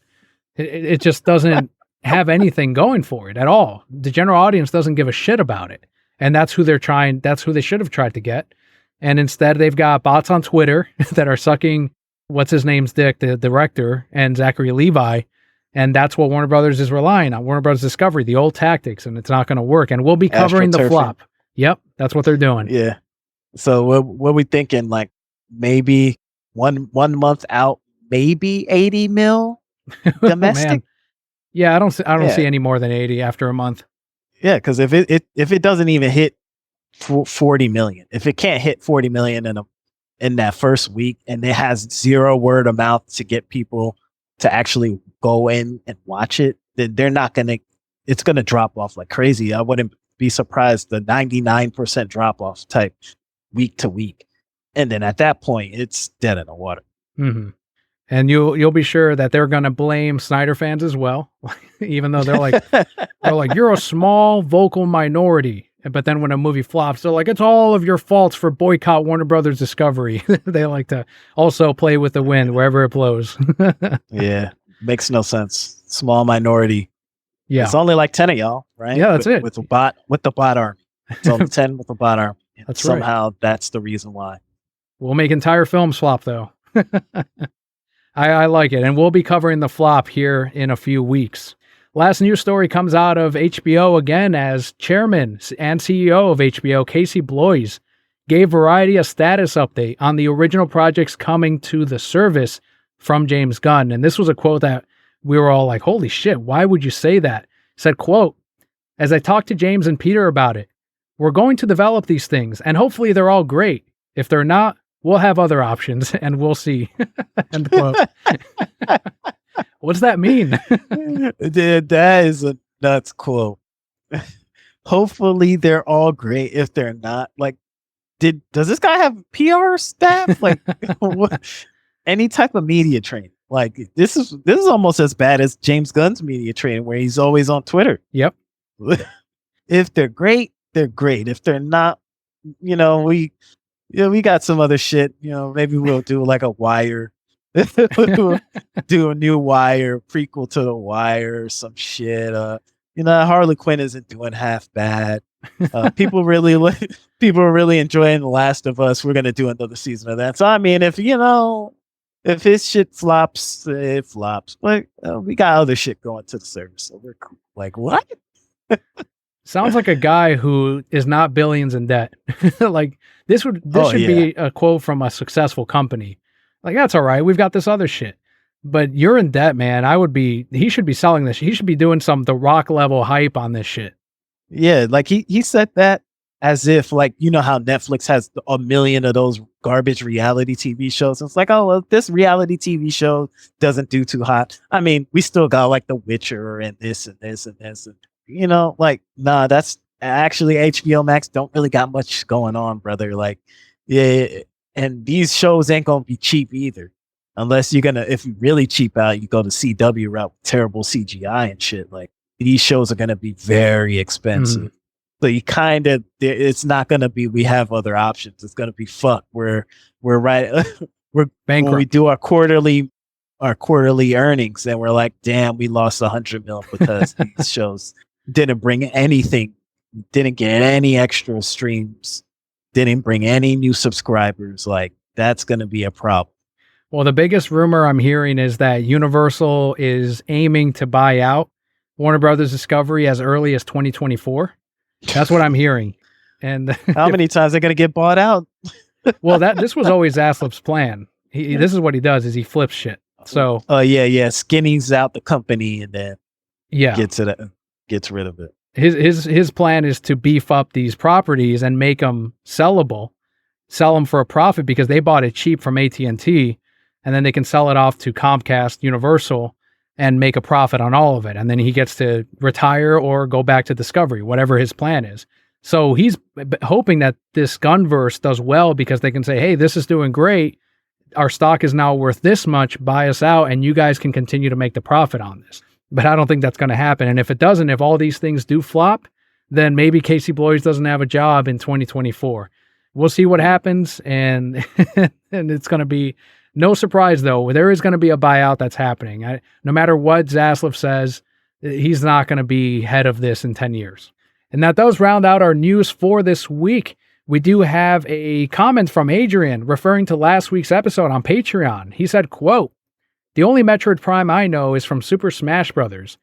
Speaker 1: It just doesn't have anything going for it at all. The general audience doesn't give a shit about it. And that's who that's who they should have tried to get. And instead they've got bots on Twitter that are sucking what's his name's dick, the director, and Zachary Levi. And that's what Warner Brothers is relying on. Warner Brothers Discovery, the old tactics, and it's not going to work. And we'll be covering the flop. Yep, that's what they're doing.
Speaker 2: Yeah. So what we thinking? Like maybe one month out, maybe 80 mil domestic.
Speaker 1: Yeah, I don't see any more than 80 after a month.
Speaker 2: Yeah, because if it doesn't even hit 40 million, if it can't hit 40 million in that first week, and it has zero word of mouth to get people to actually go in and watch it, then they're not gonna. It's gonna drop off like crazy. I wouldn't be surprised the 99% drop off type week to week, and then at that point, it's dead in the water.
Speaker 1: Mm-hmm. And you'll be sure that they're gonna blame Snyder fans as well, even though they're like you're a small vocal minority. But then when a movie flops, they're like, it's all of your faults for boycott Warner Brothers Discovery. They like to also play with the wind wherever it blows.
Speaker 2: Yeah, makes no sense. Small minority.
Speaker 1: Yeah,
Speaker 2: it's only like 10 of y'all, right?
Speaker 1: Yeah, that's it.
Speaker 2: With the bot army. It's only 10 with the bot army.
Speaker 1: That's
Speaker 2: somehow
Speaker 1: right.
Speaker 2: That's the reason why.
Speaker 1: We'll make entire films flop though. I like it, and we'll be covering the flop here in a few weeks. Last news story comes out of HBO again, as chairman and CEO of HBO, Casey Bloys, gave Variety a status update on the original projects coming to the service from James Gunn. And this was a quote that we were all like, holy shit, why would you say that? He said, quote, as I talked to James and Peter about it, we're going to develop these things, and hopefully they're all great. If they're not, we'll have other options, and we'll see. End quote. What does that mean?
Speaker 2: That is a nuts quote. Hopefully they're all great. If they're not, like, does this guy have PR staff? Like, what, any type of media training? Like, this is almost as bad as James Gunn's media training, where he's always on Twitter.
Speaker 1: Yep.
Speaker 2: If they're great, they're great. If they're not, we got some other shit. Maybe we'll do like a Wire. Do a new Wire prequel to the Wire or some shit. Harley Quinn isn't doing half bad. People are really enjoying The Last of Us. We're gonna do another season of that. So I mean, if his shit flops, it flops. But we got other shit going to the service, so we're cool. Like, what?
Speaker 1: Sounds like a guy who is not billions in debt. Like this should be a quote from a successful company. Like, that's all right. We've got this other shit. But you're in debt, man. He should be selling this. He should be doing some The Rock level hype on this shit.
Speaker 2: Yeah, like he said that as if, like, how Netflix has a million of those garbage reality TV shows. It's like, oh, well, this reality TV show doesn't do too hot. I mean, we still got like The Witcher and this and this and this. And, like, nah, that's actually HBO Max don't really got much going on, brother. Like, yeah. And these shows ain't gonna be cheap either, unless if you really cheap out, you go to CW route with terrible CGI and shit. Like, these shows are gonna be very expensive. So it's not gonna be. We have other options. It's gonna be fuck. We're right. We're bankrupt. When we do our quarterly earnings, and we're like, damn, we lost 100 mil because these shows didn't bring anything, didn't get any extra streams. Didn't bring any new subscribers. Like, that's going to be a problem.
Speaker 1: Well, the biggest rumor I'm hearing is that Universal is aiming to buy out Warner Brothers Discovery as early as 2024. That's what I'm hearing. And
Speaker 2: how many times they're going to get bought out?
Speaker 1: Well, this was always Zaslap's plan. This is what he does: is he flips shit. So,
Speaker 2: skinnies out the company and then gets rid of it.
Speaker 1: His plan is to beef up these properties and make them sellable, sell them for a profit because they bought it cheap from AT&T, and then they can sell it off to Comcast, Universal, and make a profit on all of it. And then he gets to retire or go back to Discovery, whatever his plan is. So he's hoping that this Gunverse does well because they can say, hey, this is doing great. Our stock is now worth this much. Buy us out, and you guys can continue to make the profit on this. But I don't think that's going to happen. And if it doesn't, if all these things do flop, then maybe Casey Bloys doesn't have a job in 2024. we'll see what happens, and and it's going to be no surprise though. There is going to be a buyout that's happening. No matter what Zaslav says, he's not going to be head of this in 10 years. And that does round out our news for this week. We do have a comment from Adrian referring to last week's episode on Patreon. He said, quote, "The only Metroid Prime I know is from Super Smash Bros.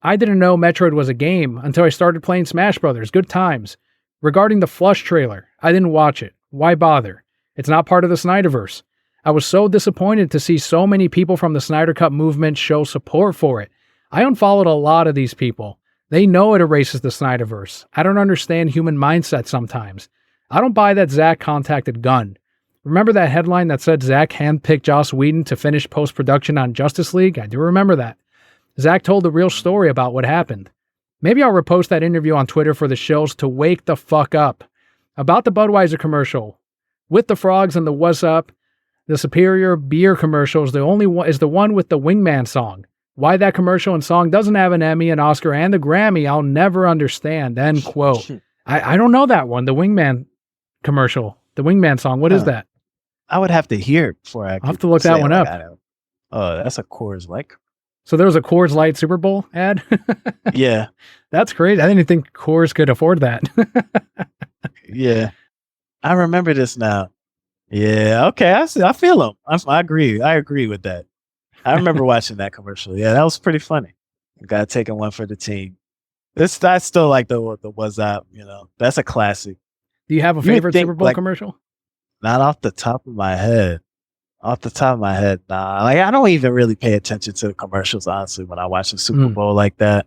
Speaker 1: I didn't know Metroid was a game until I started playing Smash Bros. Good times. Regarding the Flush trailer, I didn't watch it. Why bother? It's not part of the Snyderverse. I was so disappointed to see so many people from the Snyder Cut movement show support for it. I unfollowed a lot of these people. They know it erases the Snyderverse. I don't understand human mindset sometimes. I don't buy that Zack contacted Gunn. Remember that headline that said Zack handpicked Joss Whedon to finish post-production on Justice League? I do remember that. Zack told the real story about what happened. Maybe I'll repost that interview on Twitter for the shows to wake the fuck up. About the Budweiser commercial. With the frogs and the What's Up, the Superior beer commercial is the only one, is the one with the Wingman song. Why that commercial and song doesn't have an Emmy, an Oscar, and a Grammy, I'll never understand." End quote. I don't know that one, the Wingman commercial, the Wingman song. What is that?
Speaker 2: I would have to hear it before
Speaker 1: I'll have to look that one up.
Speaker 2: Oh, that's a Coors Light.
Speaker 1: So there was a Coors Light Super Bowl ad?
Speaker 2: Yeah.
Speaker 1: That's crazy. I didn't think Coors could afford that.
Speaker 2: Yeah. I remember this now. Yeah. Okay. I feel them. I agree. I agree with that. I remember watching that commercial. Yeah, that was pretty funny. The guy taking one for the team. I still like the What's Up, that's a classic.
Speaker 1: Do you have a favorite Super Bowl commercial?
Speaker 2: Not off the top of my head. Off the top of my head, nah. Like, I don't even really pay attention to the commercials, honestly, when I watch the Super Bowl like that.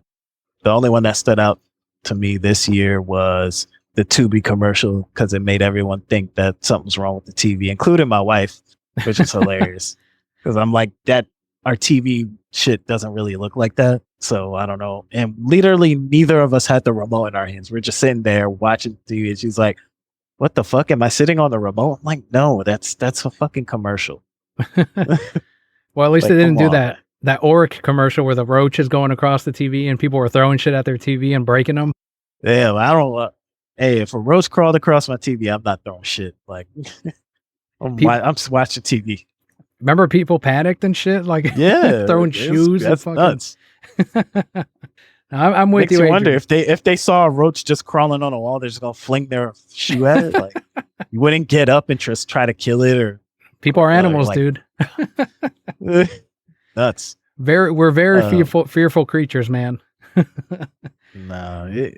Speaker 2: The only one that stood out to me this year was the Tubi commercial, because it made everyone think that something's wrong with the TV, including my wife, which is hilarious. Because I'm like, our TV shit doesn't really look like that. So I don't know. And literally neither of us had the remote in our hands. We're just sitting there watching TV. And she's like, "What the fuck? Am I sitting on the remote?" I'm like, "No, that's a fucking commercial."
Speaker 1: Well, at least they didn't do that Oric commercial where the roach is going across the TV and people were throwing shit at their TV and breaking them.
Speaker 2: Yeah, I don't. Hey, if a roach crawled across my TV, I'm not throwing shit. Like, I'm just watching TV.
Speaker 1: Remember people panicked and shit? Like,
Speaker 2: yeah,
Speaker 1: throwing shoes.
Speaker 2: That's nuts.
Speaker 1: I'm with
Speaker 2: Makes
Speaker 1: you.
Speaker 2: You wonder if they saw a roach just crawling on a wall, they're just gonna fling their shoe at it. Like, you wouldn't get up and just try to kill it, or
Speaker 1: people are animals, dude.
Speaker 2: Nuts.
Speaker 1: We're very fearful creatures, man.
Speaker 2: No,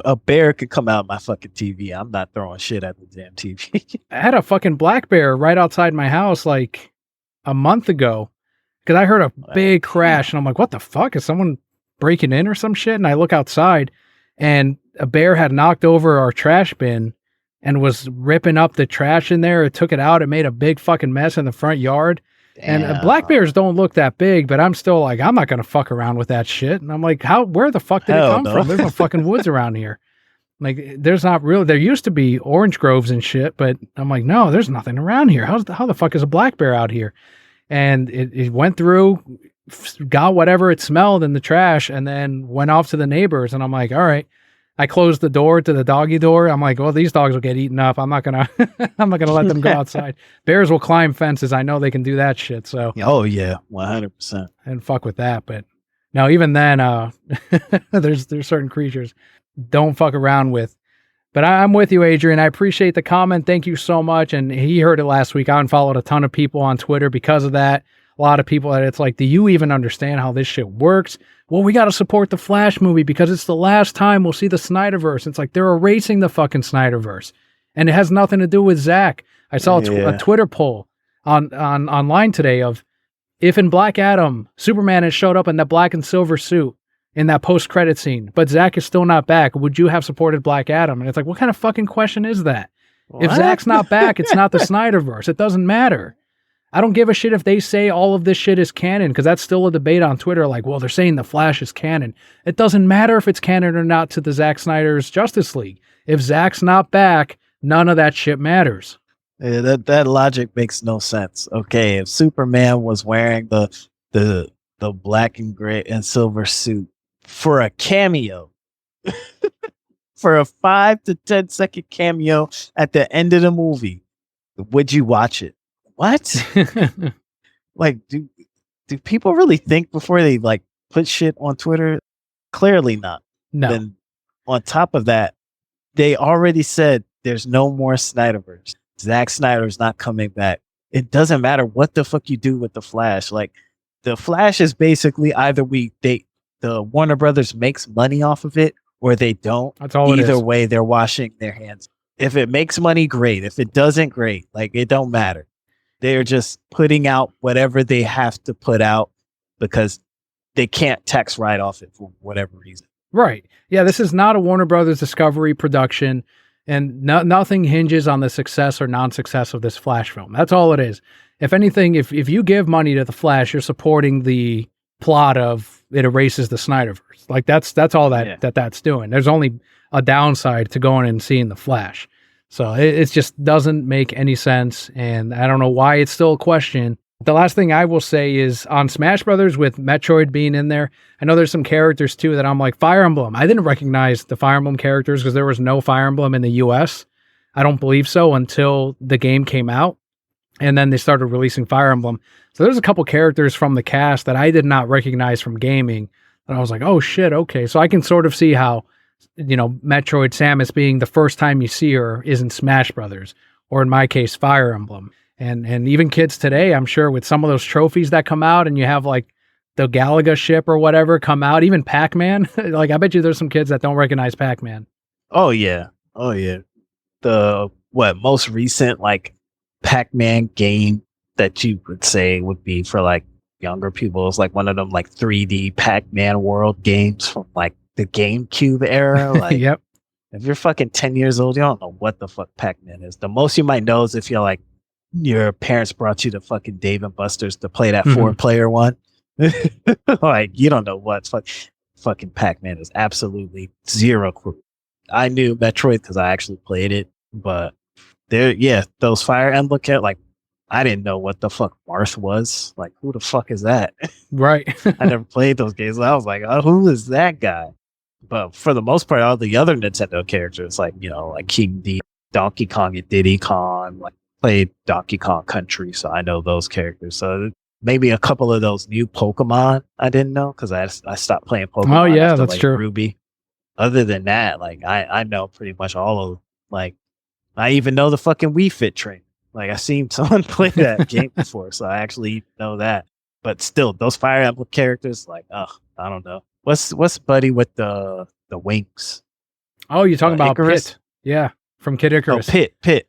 Speaker 2: a bear could come out my fucking TV. I'm not throwing shit at the damn TV.
Speaker 1: I had a fucking black bear right outside my house like a month ago because I heard a big crash and I'm like, what the fuck? Is someone breaking in or some shit? And I look outside and a bear had knocked over our trash bin and was ripping up the trash in there. It took it out. It made a big fucking mess in the front yard. Damn. And black bears don't look that big, but I'm still like, I'm not going to fuck around with that shit. And I'm like, where the fuck did it come from? There's no fucking woods around here. Like, there's not really, there used to be orange groves and shit, but I'm like, no, there's nothing around here. How the fuck is a black bear out here? And it went through, got whatever it smelled in the trash, and then went off to the neighbors. And I'm like, all right. I closed the door to the doggy door. I'm like, well, these dogs will get eaten up. I'm not gonna let them go outside. Bears will climb fences. I know they can do that shit. So,
Speaker 2: oh yeah, 100%.
Speaker 1: And fuck with that. But now, even then, there's certain creatures don't fuck around with. But I'm with you, Adrian. I appreciate the comment. Thank you so much. And he heard it last week. I unfollowed a ton of people on Twitter because of that. A lot of people that it's like, do you even understand how this shit works? Well, we got to support the Flash movie because it's the last time we'll see the Snyderverse. It's like they're erasing the fucking Snyderverse, and it has nothing to do with Zack. I saw a Twitter poll online today of if in Black Adam, Superman had showed up in that black and silver suit in that post-credit scene, but Zack is still not back, would you have supported Black Adam? And it's like, what kind of fucking question is that? What? If Zack's not back, it's not the Snyderverse. It doesn't matter. I don't give a shit if they say all of this shit is canon, because that's still a debate on Twitter. Like, well, they're saying the Flash is canon. It doesn't matter if it's canon or not to the Zack Snyder's Justice League. If Zack's not back, none of that shit matters.
Speaker 2: Yeah, that logic makes no sense. Okay, if Superman was wearing the black and gray and silver suit for a cameo, for a 5 to 10 second cameo at the end of the movie, would you watch it? What? Like, do people really think before they like put shit on Twitter? Clearly not.
Speaker 1: No.
Speaker 2: Then on top of that, they already said there's no more Snyderverse. Zack Snyder's not coming back. It doesn't matter what the fuck you do with the Flash. Like, the Flash is basically either the Warner Brothers makes money off of it or they don't.
Speaker 1: That's all it is.
Speaker 2: Either way, they're washing their hands. If it makes money, great. If it doesn't, great. Like, it don't matter. They're just putting out whatever they have to put out because they can't tax write off it for whatever reason.
Speaker 1: Right. Yeah, this is not a Warner Brothers Discovery production, and nothing hinges on the success or non-success of this Flash film. That's all it is. If anything, if you give money to the Flash, you're supporting the plot of it erases the Snyderverse. Like, that's all that's doing. There's only a downside to going and seeing the Flash. So it just doesn't make any sense, and I don't know why it's still a question. The last thing I will say is on Smash Brothers with Metroid being in there, I know there's some characters too that I'm like, Fire Emblem. I didn't recognize the Fire Emblem characters because there was no Fire Emblem in the US. I don't believe so until the game came out, and then they started releasing Fire Emblem. So there's a couple characters from the cast that I did not recognize from gaming. And I was like, oh shit, okay. So I can sort of see how, Metroid Samus being the first time you see her is in Smash Brothers, or in my case, Fire Emblem. And even kids today, I'm sure, with some of those trophies that come out and you have like the Galaga ship or whatever come out, even Pac-Man, like I bet you there's some kids that don't recognize Pac-Man.
Speaker 2: Oh yeah. The most recent like Pac-Man game that you would say would be for like younger people is like one of them like 3D Pac-Man world games from like the GameCube era. Like,
Speaker 1: yep.
Speaker 2: If you're fucking 10 years old, you don't know what the fuck Pac-Man is. The most you might know is if you're like, your parents brought you to fucking Dave and Buster's to play that 4-player one. Like, you don't know what fucking Pac-Man is. Absolutely zero clue. I knew Metroid because I actually played it, but those Fire Emblem like, I didn't know what the fuck Marth was. Like, who the fuck is that?
Speaker 1: Right.
Speaker 2: I never played those games. I was like, oh, who is that guy? But for the most part, all the other Nintendo characters, like, like King D, Donkey Kong, and Diddy Kong, like, played Donkey Kong Country, so I know those characters. So maybe a couple of those new Pokemon I didn't know because I stopped playing Pokemon.
Speaker 1: Oh yeah,
Speaker 2: after,
Speaker 1: that's
Speaker 2: like,
Speaker 1: true.
Speaker 2: Ruby. Other than that, like I know pretty much all of, like, I even know the fucking Wii Fit train. Like, I seen someone play that game before, so I actually know that. But still, those Fire Emblem characters, like, I don't know. What's Buddy with the wings?
Speaker 1: Oh, you're talking about
Speaker 2: Icarus?
Speaker 1: Pit. Yeah, from Kid Icarus.
Speaker 2: Oh, Pit.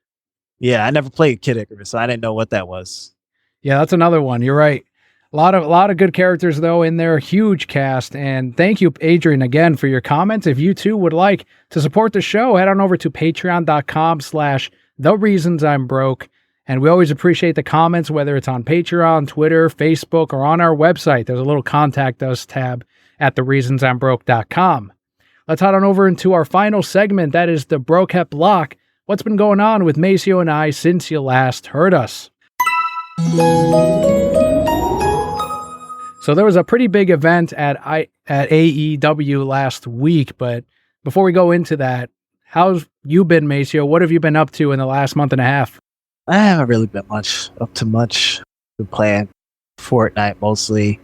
Speaker 2: Yeah, I never played Kid Icarus, so I didn't know what that was.
Speaker 1: Yeah, that's another one. You're right. A lot of good characters though in there. Huge cast. And thank you, Adrian, again for your comments. If you too would like to support the show, head on over to patreon.com/thereasonsimmbroke. And we always appreciate the comments, whether it's on Patreon, Twitter, Facebook, or on our website. There's a little contact us tab at thereasonsimbroke.com. Let's head on over into our final segment. That is the Broke Hep Block. What's been going on with Macio and I since you last heard us? So there was a pretty big event at AEW last week, but before we go into that, how's you been, Macio? What have you been up to in the last month and a half?
Speaker 2: I haven't really been up to much. Been playing Fortnite mostly.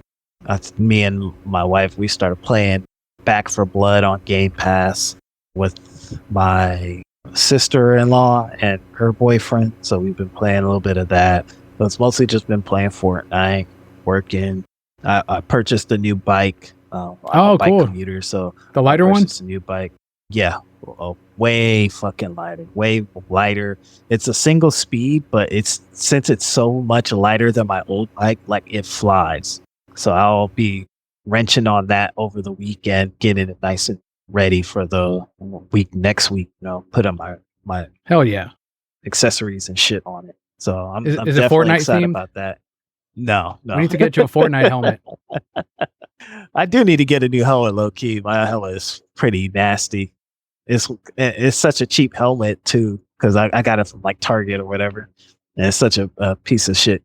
Speaker 2: Me and my wife, we started playing Back for Blood on Game Pass with my sister-in-law and her boyfriend. So we've been playing a little bit of that. But it's mostly just been playing Fortnite, working. I purchased a new bike. I'm a bike
Speaker 1: cool.
Speaker 2: commuter, so
Speaker 1: the lighter one?
Speaker 2: A new bike. Yeah, way fucking lighter. Way lighter. It's a single speed, but since it's so much lighter than my old bike, like, it flies. So I'll be wrenching on that over the weekend, getting it nice and ready for the next week. Put on my
Speaker 1: hell yeah
Speaker 2: accessories and shit on it. So I'm
Speaker 1: is
Speaker 2: definitely
Speaker 1: it Fortnite
Speaker 2: excited
Speaker 1: themed?
Speaker 2: No. No.
Speaker 1: We need to get you a Fortnite helmet.
Speaker 2: I do need to get a new helmet, low key. My helmet is pretty nasty. It's such a cheap helmet too, because I got it from like Target or whatever. And it's such a piece of shit,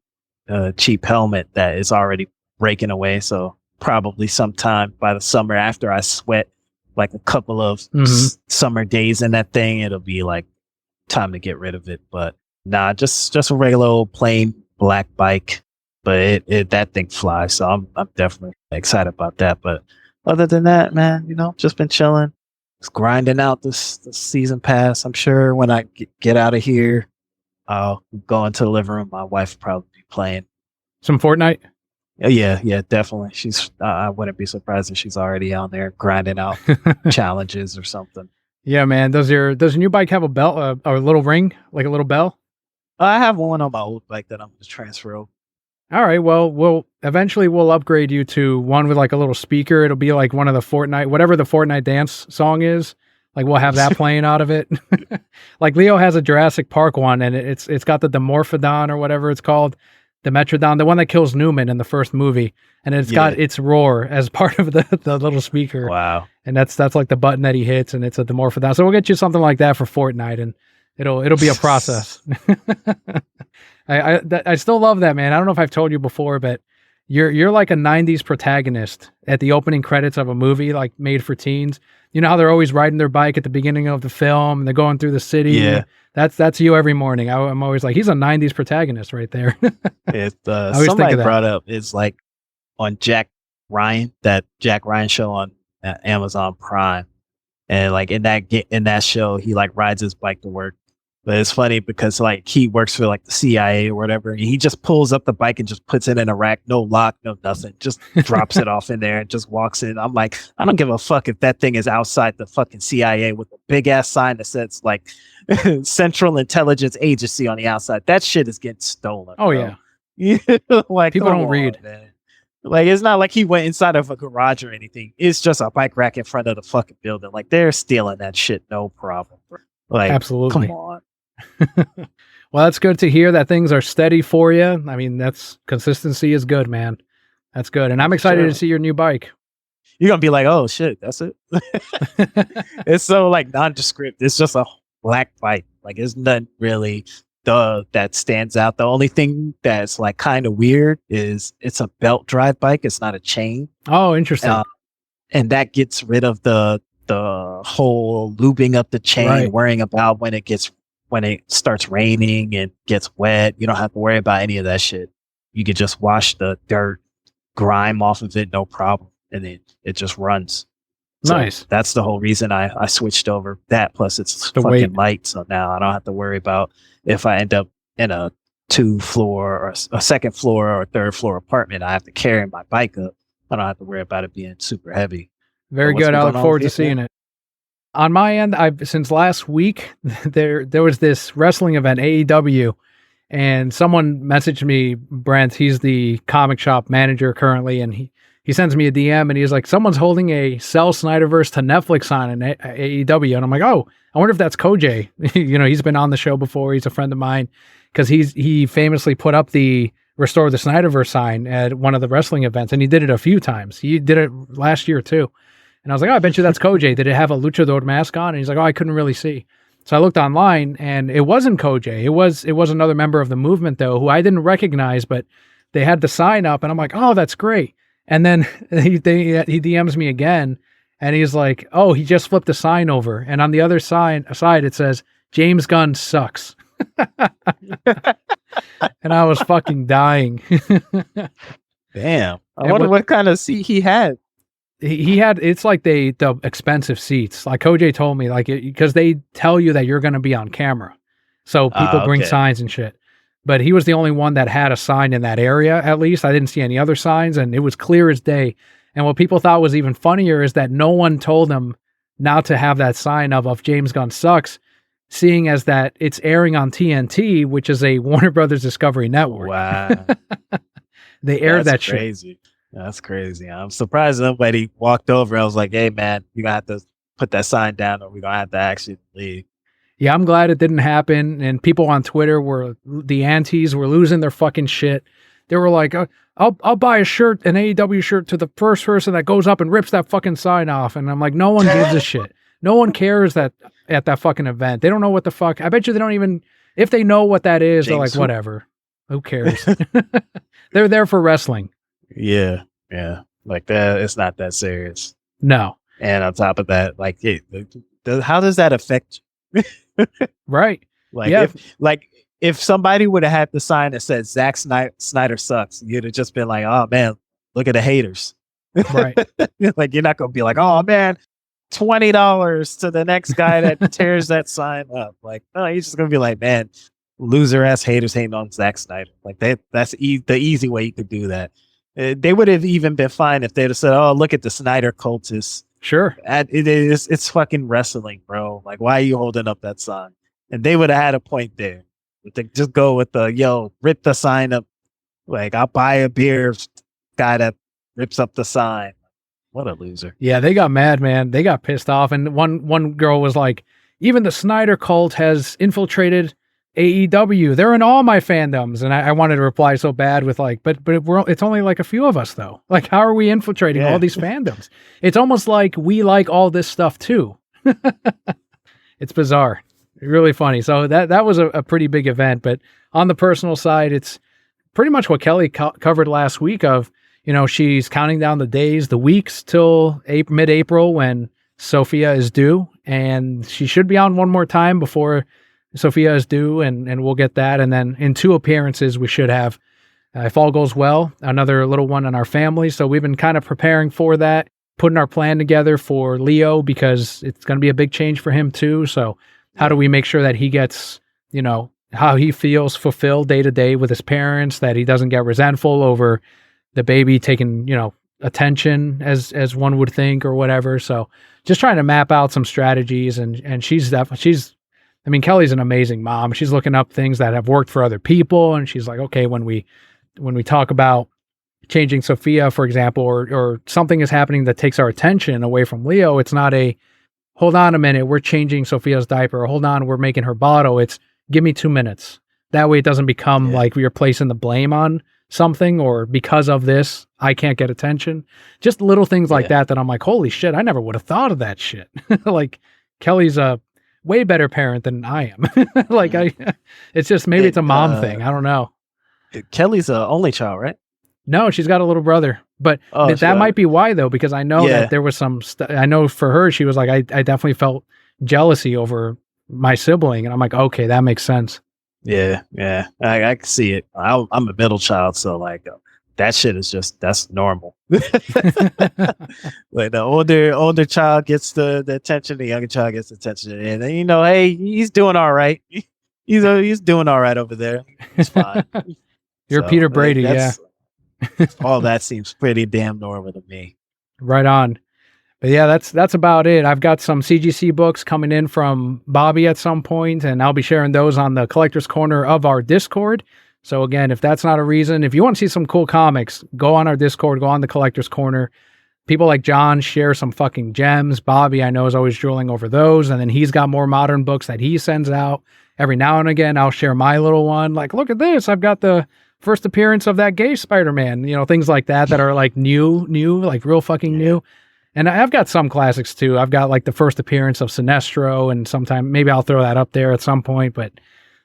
Speaker 2: cheap helmet that is already breaking away. So probably sometime by the summer after I sweat like a couple of summer days in that thing, it'll be like time to get rid of it. But nah, just a regular old plain black bike. But that thing flies, so I'm definitely excited about that. But other than that, man, just been chilling, just grinding out this season pass. I'm sure when I get out of here, I'll go into the living room. My wife will probably be playing
Speaker 1: some Fortnite.
Speaker 2: Yeah, definitely. I wouldn't be surprised if she's already on there grinding out challenges or something.
Speaker 1: Yeah, man. Does your new bike have a bell, a little ring, like a little bell?
Speaker 2: I have one on my old bike that I'm going to transfer over.
Speaker 1: All right. Well, we'll upgrade you to one with like a little speaker. It'll be like one of the Fortnite, whatever the Fortnite dance song is. Like we'll have that playing out of it. Like Leo has a Jurassic Park one, and it's got the Dimorphodon or whatever it's called, the Metrodon, the one that kills Newman in the first movie, and it's got its roar as part of the little speaker.
Speaker 2: Wow.
Speaker 1: And that's like the button that he hits, and it's a Dimorphodon. So we'll get you something like that for Fortnite, and it'll be a process. I still love that, man. I don't know if I've told you before, but you're like a 90s protagonist at the opening credits of a movie like made for teens. You know how they're always riding their bike at the beginning of the film and they're going through the city?
Speaker 2: Yeah.
Speaker 1: That's you every morning. I'm always like, he's a 90s protagonist right there.
Speaker 2: Somebody brought up, it's like on that Jack Ryan show on Amazon Prime. And like in that show, he like rides his bike to work. But it's funny because like he works for like the CIA or whatever. And he just pulls up the bike and just puts it in a rack, no lock, no nothing, just drops it off in there and just walks in. I'm like, I don't give a fuck if that thing is outside the fucking CIA with a big ass sign that says like Central Intelligence Agency on the outside. That shit is getting stolen.
Speaker 1: Oh,
Speaker 2: bro.
Speaker 1: yeah.
Speaker 2: Like
Speaker 1: people don't read.
Speaker 2: Man. Like it's not like he went inside of a garage or anything. It's just a bike rack in front of the fucking building. Like they're stealing that shit, no problem. Like
Speaker 1: absolutely.
Speaker 2: Come on.
Speaker 1: Well, that's good to hear that things are steady for you. I mean, consistency is good, man. That's good. And I'm excited to see your new bike.
Speaker 2: You're going to be like, oh shit, that's it. It's so like nondescript. It's just a black bike. Like it's nothing really that stands out. The only thing that's like kind of weird is it's a belt drive bike. It's not a chain.
Speaker 1: Oh, interesting.
Speaker 2: And that gets rid of the whole lubing up the chain, worrying about when it starts raining and gets wet. You don't have to worry about any of that shit. You could just wash the dirt, grime off of it, no problem. And it just runs. So
Speaker 1: nice.
Speaker 2: That's the whole reason I switched over that. Plus it's fucking light. So now I don't have to worry about if I end up in a 2-floor or a second floor or a 3rd floor apartment, I have to carry my bike up. I don't have to worry about it being super heavy.
Speaker 1: Very good. I look forward to seeing it. On my end, since last week, there was this wrestling event, AEW, and someone messaged me, Brent, he's the comic shop manager currently, and he sends me a DM, and he's like, someone's holding a Sell Snyderverse to Netflix sign in AEW, and I'm like, oh, I wonder if that's Kojay. He's been on the show before. He's a friend of mine, because he famously put up the Restore the Snyderverse sign at one of the wrestling events, and he did it a few times. He did it last year, too. And I was like, oh, I bet you that's Kojay. Did it have a luchador mask on? And he's like, oh, I couldn't really see. So I looked online, and it wasn't Kojay. It was another member of the movement, though, who I didn't recognize, but they had the sign up, and I'm like, oh, that's great. And then he DMs me again, and he's like, oh, he just flipped the sign over. And on the other side it says, James Gunn sucks. And I was fucking dying.
Speaker 2: Damn. I wonder what kind of seat he had.
Speaker 1: He had, it's like the expensive seats. Like Kojay told me, like, because they tell you that you're going to be on camera. So people bring signs and shit. But he was the only one that had a sign in that area, at least. I didn't see any other signs, and it was clear as day. And what people thought was even funnier is that no one told him not to have that sign of James Gunn sucks, seeing as that it's airing on TNT, which is a Warner Brothers Discovery Network.
Speaker 2: Wow.
Speaker 1: They aired that
Speaker 2: crazy.
Speaker 1: shit.
Speaker 2: That's crazy. I'm surprised nobody walked over. I was like, hey, man, you're going to have to put that sign down or we're going to have to actually leave.
Speaker 1: Yeah, I'm glad it didn't happen. And people on Twitter the antis were losing their fucking shit. They were like, I'll buy a shirt, an AEW shirt, to the first person that goes up and rips that fucking sign off. And I'm like, no one gives a shit. No one cares that at that fucking event. They don't know what the fuck. I bet you they don't even, if they know what that is, they're like, whatever. Who cares? They're there for wrestling.
Speaker 2: Yeah. Like that. It's not that serious.
Speaker 1: No.
Speaker 2: And on top of that, like, how does that affect you?
Speaker 1: Right.
Speaker 2: Like
Speaker 1: Yeah.
Speaker 2: if somebody would have had the sign that said Zack Snyder sucks, you'd have just been like, oh man, look at the haters.
Speaker 1: Right.
Speaker 2: Like you're not gonna be like, oh man, $20 to the next guy that tears that sign up. Like, no, you're just gonna be like, man, loser ass haters hating on Zack Snyder. Like that's the easy way you could do that. They would have even been fine if they'd have said, oh, look at the Snyder cultists.
Speaker 1: Sure.
Speaker 2: It's fucking wrestling, bro. Like, why are you holding up that sign? And they would have had a point there. But they just go with the rip the sign up. Like, I'll buy a beer, guy that rips up the sign. What a loser.
Speaker 1: Yeah, they got mad, man. They got pissed off. And one girl was like, even the Snyder cult has infiltrated AEW. They're in all my fandoms. And I wanted to reply so bad with like, but it's only like a few of us though. Like, how are we infiltrating all these fandoms? It's almost like we like all this stuff too. It's bizarre. Really funny. So that was a pretty big event. But on the personal side, it's pretty much what Kelly covered last week of, she's counting down the days, the weeks till mid-April when Sophia is due. And she should be on one more time before Sophia is due, and we'll get that. And then in 2 appearances, we should have, if all goes well, another little one in our family. So we've been kind of preparing for that, putting our plan together for Leo because it's going to be a big change for him too. So how do we make sure that he gets, how he feels fulfilled day to day with his parents, that he doesn't get resentful over the baby taking, attention as one would think or whatever. So just trying to map out some strategies, and Kelly's an amazing mom. She's looking up things that have worked for other people. And she's like, okay, when we talk about changing Sophia, for example, or something is happening that takes our attention away from Leo, it's not a, hold on a minute, we're changing Sophia's diaper, or hold on, we're making her bottle. It's give me 2 minutes. That way it doesn't become like you're placing the blame on something, or because of this, I can't get attention. Just little things like that I'm like, holy shit, I never would have thought of that shit. Like, Kelly's a way better parent than I am. Like, it's just, maybe it's a mom thing. I don't know.
Speaker 2: Kelly's a only child, right?
Speaker 1: No, she's got a little brother, but that might be why though, because I know that there was some, I know for her, she was like, I definitely felt jealousy over my sibling. And I'm like, okay, that makes sense.
Speaker 2: Yeah. I can see it. I'm a middle child, so like that shit is that's normal. Like the older child gets the attention, the younger child gets the attention, and then hey, he's doing all right. He's doing all right over there. It's fine.
Speaker 1: You're Peter Brady,
Speaker 2: all that seems pretty damn normal to me.
Speaker 1: Right on. But yeah, that's about it. I've got some CGC books coming in from Bobby at some point, and I'll be sharing those on the Collector's Corner of our Discord. So again, if that's not a reason, if you want to see some cool comics, go on our Discord, go on the Collector's Corner. People like John share some fucking gems. Bobby, I know, is always drooling over those. And then he's got more modern books that he sends out. Every now and again, I'll share my little one. Like, look at this. I've got the first appearance of that gay Spider-Man, things like that are like new, like real fucking new. And I've got some classics too. I've got like the first appearance of Sinestro, and sometime maybe I'll throw that up there at some point, but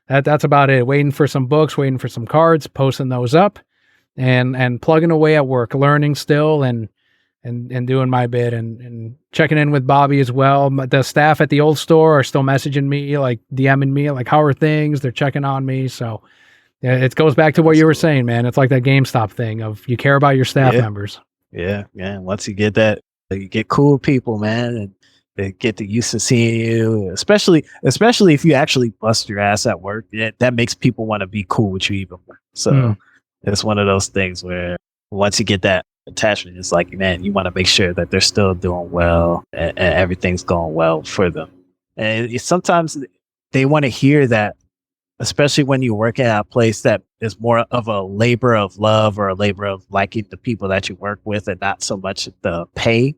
Speaker 1: that's about it. Waiting for some books, waiting for some cards, posting those up, and plugging away at work, learning still, and doing my bit, and checking in with Bobby as well. The staff at the old store are still messaging me, like DMing me, like, how are things? They're checking on me. So yeah, it goes back to what you were saying, man. It's like that GameStop thing of you care about your staff members.
Speaker 2: Yeah. Once you get that, you get cool people, man, and they get used to seeing you, especially if you actually bust your ass at work. Yeah, that makes people want to be cool with you even more. So it's one of those things where once you get that attachment, it's like, man, you want to make sure that they're still doing well and everything's going well for them. And sometimes they want to hear that, especially when you're working at a place that is more of a labor of love or a labor of liking the people that you work with and not so much the pay.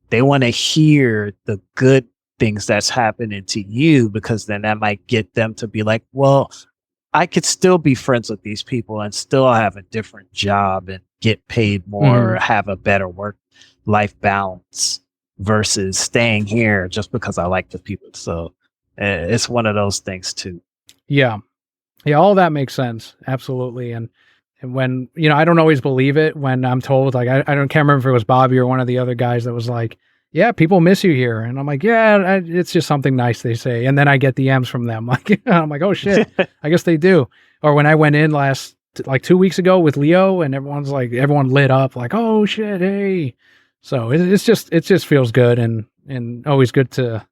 Speaker 2: They want to hear the good things that's happening to you, because then that might get them to be like, well, I could still be friends with these people and still have a different job and get paid more or have a better work-life balance versus staying here just because I like the people. So it's one of those things too.
Speaker 1: Yeah. All that makes sense. Absolutely. And when, I don't always believe it when I'm told, like, I can't remember if it was Bobby or one of the other guys that was like, yeah, people miss you here. And I'm like, yeah, it's just something nice they say. And then I get DMs from them. Like, I'm like, oh shit, I guess they do. Or when I went in like 2 weeks ago with Leo, and everyone lit up like, oh shit, hey. So it just feels good and always good to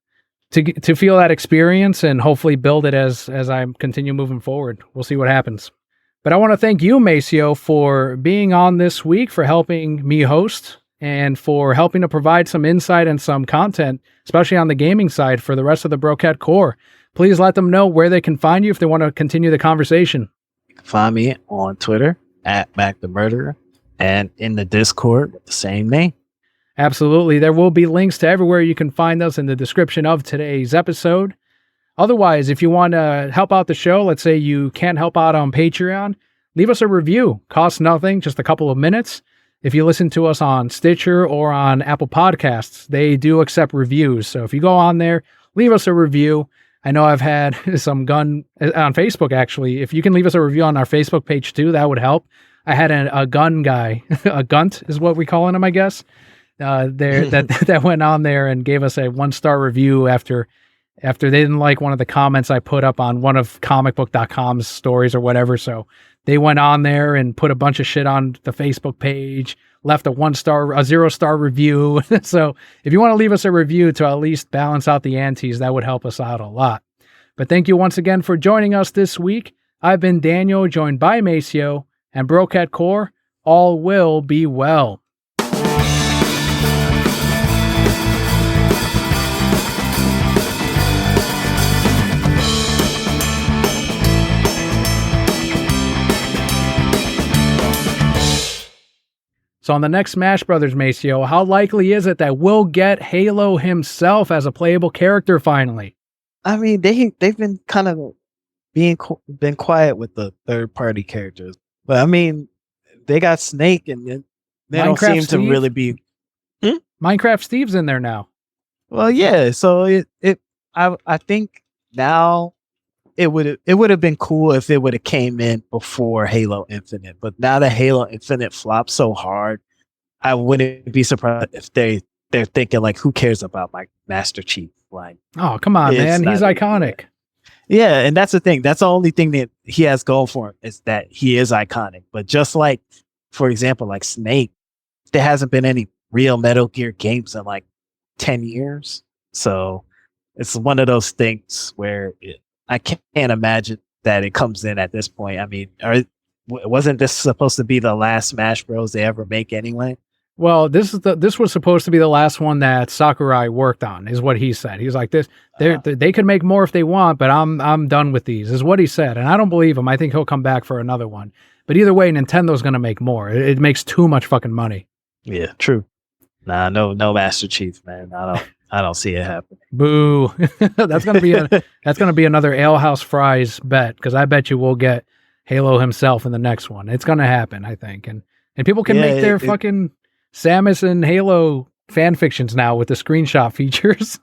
Speaker 1: feel that experience and hopefully build it as I continue moving forward. We'll see what happens. But I want to thank you, Macio, for being on this week, for helping me host, and for helping to provide some insight and some content, especially on the gaming side for the rest of the Brocat Core. Please let them know where they can find you if they want to continue the conversation.
Speaker 2: You can find me on Twitter at Mac the Murderer and in the Discord with the same name.
Speaker 1: Absolutely. There will be links to everywhere you can find us in the description of today's episode. Otherwise, if you want to help out the show, let's say you can't help out on Patreon, leave us a review. Costs nothing, just a couple of minutes. If you listen to us on Stitcher or on Apple Podcasts, they do accept reviews. So if you go on there, leave us a review. I know I've had some gun on Facebook, actually. If you can leave us a review on our Facebook page too, that would help. I had a gun guy, a gunt is what we calling him, I guess. That went on there and gave us a 1-star review after they didn't like one of the comments I put up on one of comicbook.com's stories or whatever. So they went on there and put a bunch of shit on the Facebook page, left a 0-star review. So if you want to leave us a review to at least balance out the antes, that would help us out a lot. But thank you once again for joining us this week. I've been Daniel, joined by Macio, and Brocat Core. All will be well. So on the next Smash Brothers, Macio, how likely is it that we'll get Halo himself as a playable character finally?
Speaker 2: I mean, they've been kind of been quiet with the third-party characters, but I mean, they got Snake, and they don't seem to really be.
Speaker 1: Minecraft Steve's in there now.
Speaker 2: Well, yeah. So I think now it would have been cool if it would have came in before Halo Infinite, but now that Halo Infinite flopped so hard, I wouldn't be surprised if they're thinking like, who cares about my Master Chief? Like,
Speaker 1: oh come on, man, he's iconic.
Speaker 2: Yeah, and that's the thing. That's the only thing that he has going for him, is that he is iconic. But just like, for example, like Snake, there hasn't been any real Metal Gear games in like 10 years. So it's one of those things where I can't imagine that it comes in at this point. I mean, wasn't this supposed to be the last Smash Bros. They ever make anyway?
Speaker 1: Well, this was supposed to be the last one that Sakurai worked on, is what he said. He's like, they could make more if they want, but I'm done with these, is what he said. And I don't believe him. I think he'll come back for another one. But either way, Nintendo's going to make more. It makes too much fucking money.
Speaker 2: Yeah, true. Nah, no Master Chief, man. I don't see it happening.
Speaker 1: Boo. That's gonna be another Alehouse Fries bet, because I bet you we'll get Halo himself in the next one. It's gonna happen, I think. And people can make their fucking Samus and Halo fan fictions now with the screenshot features.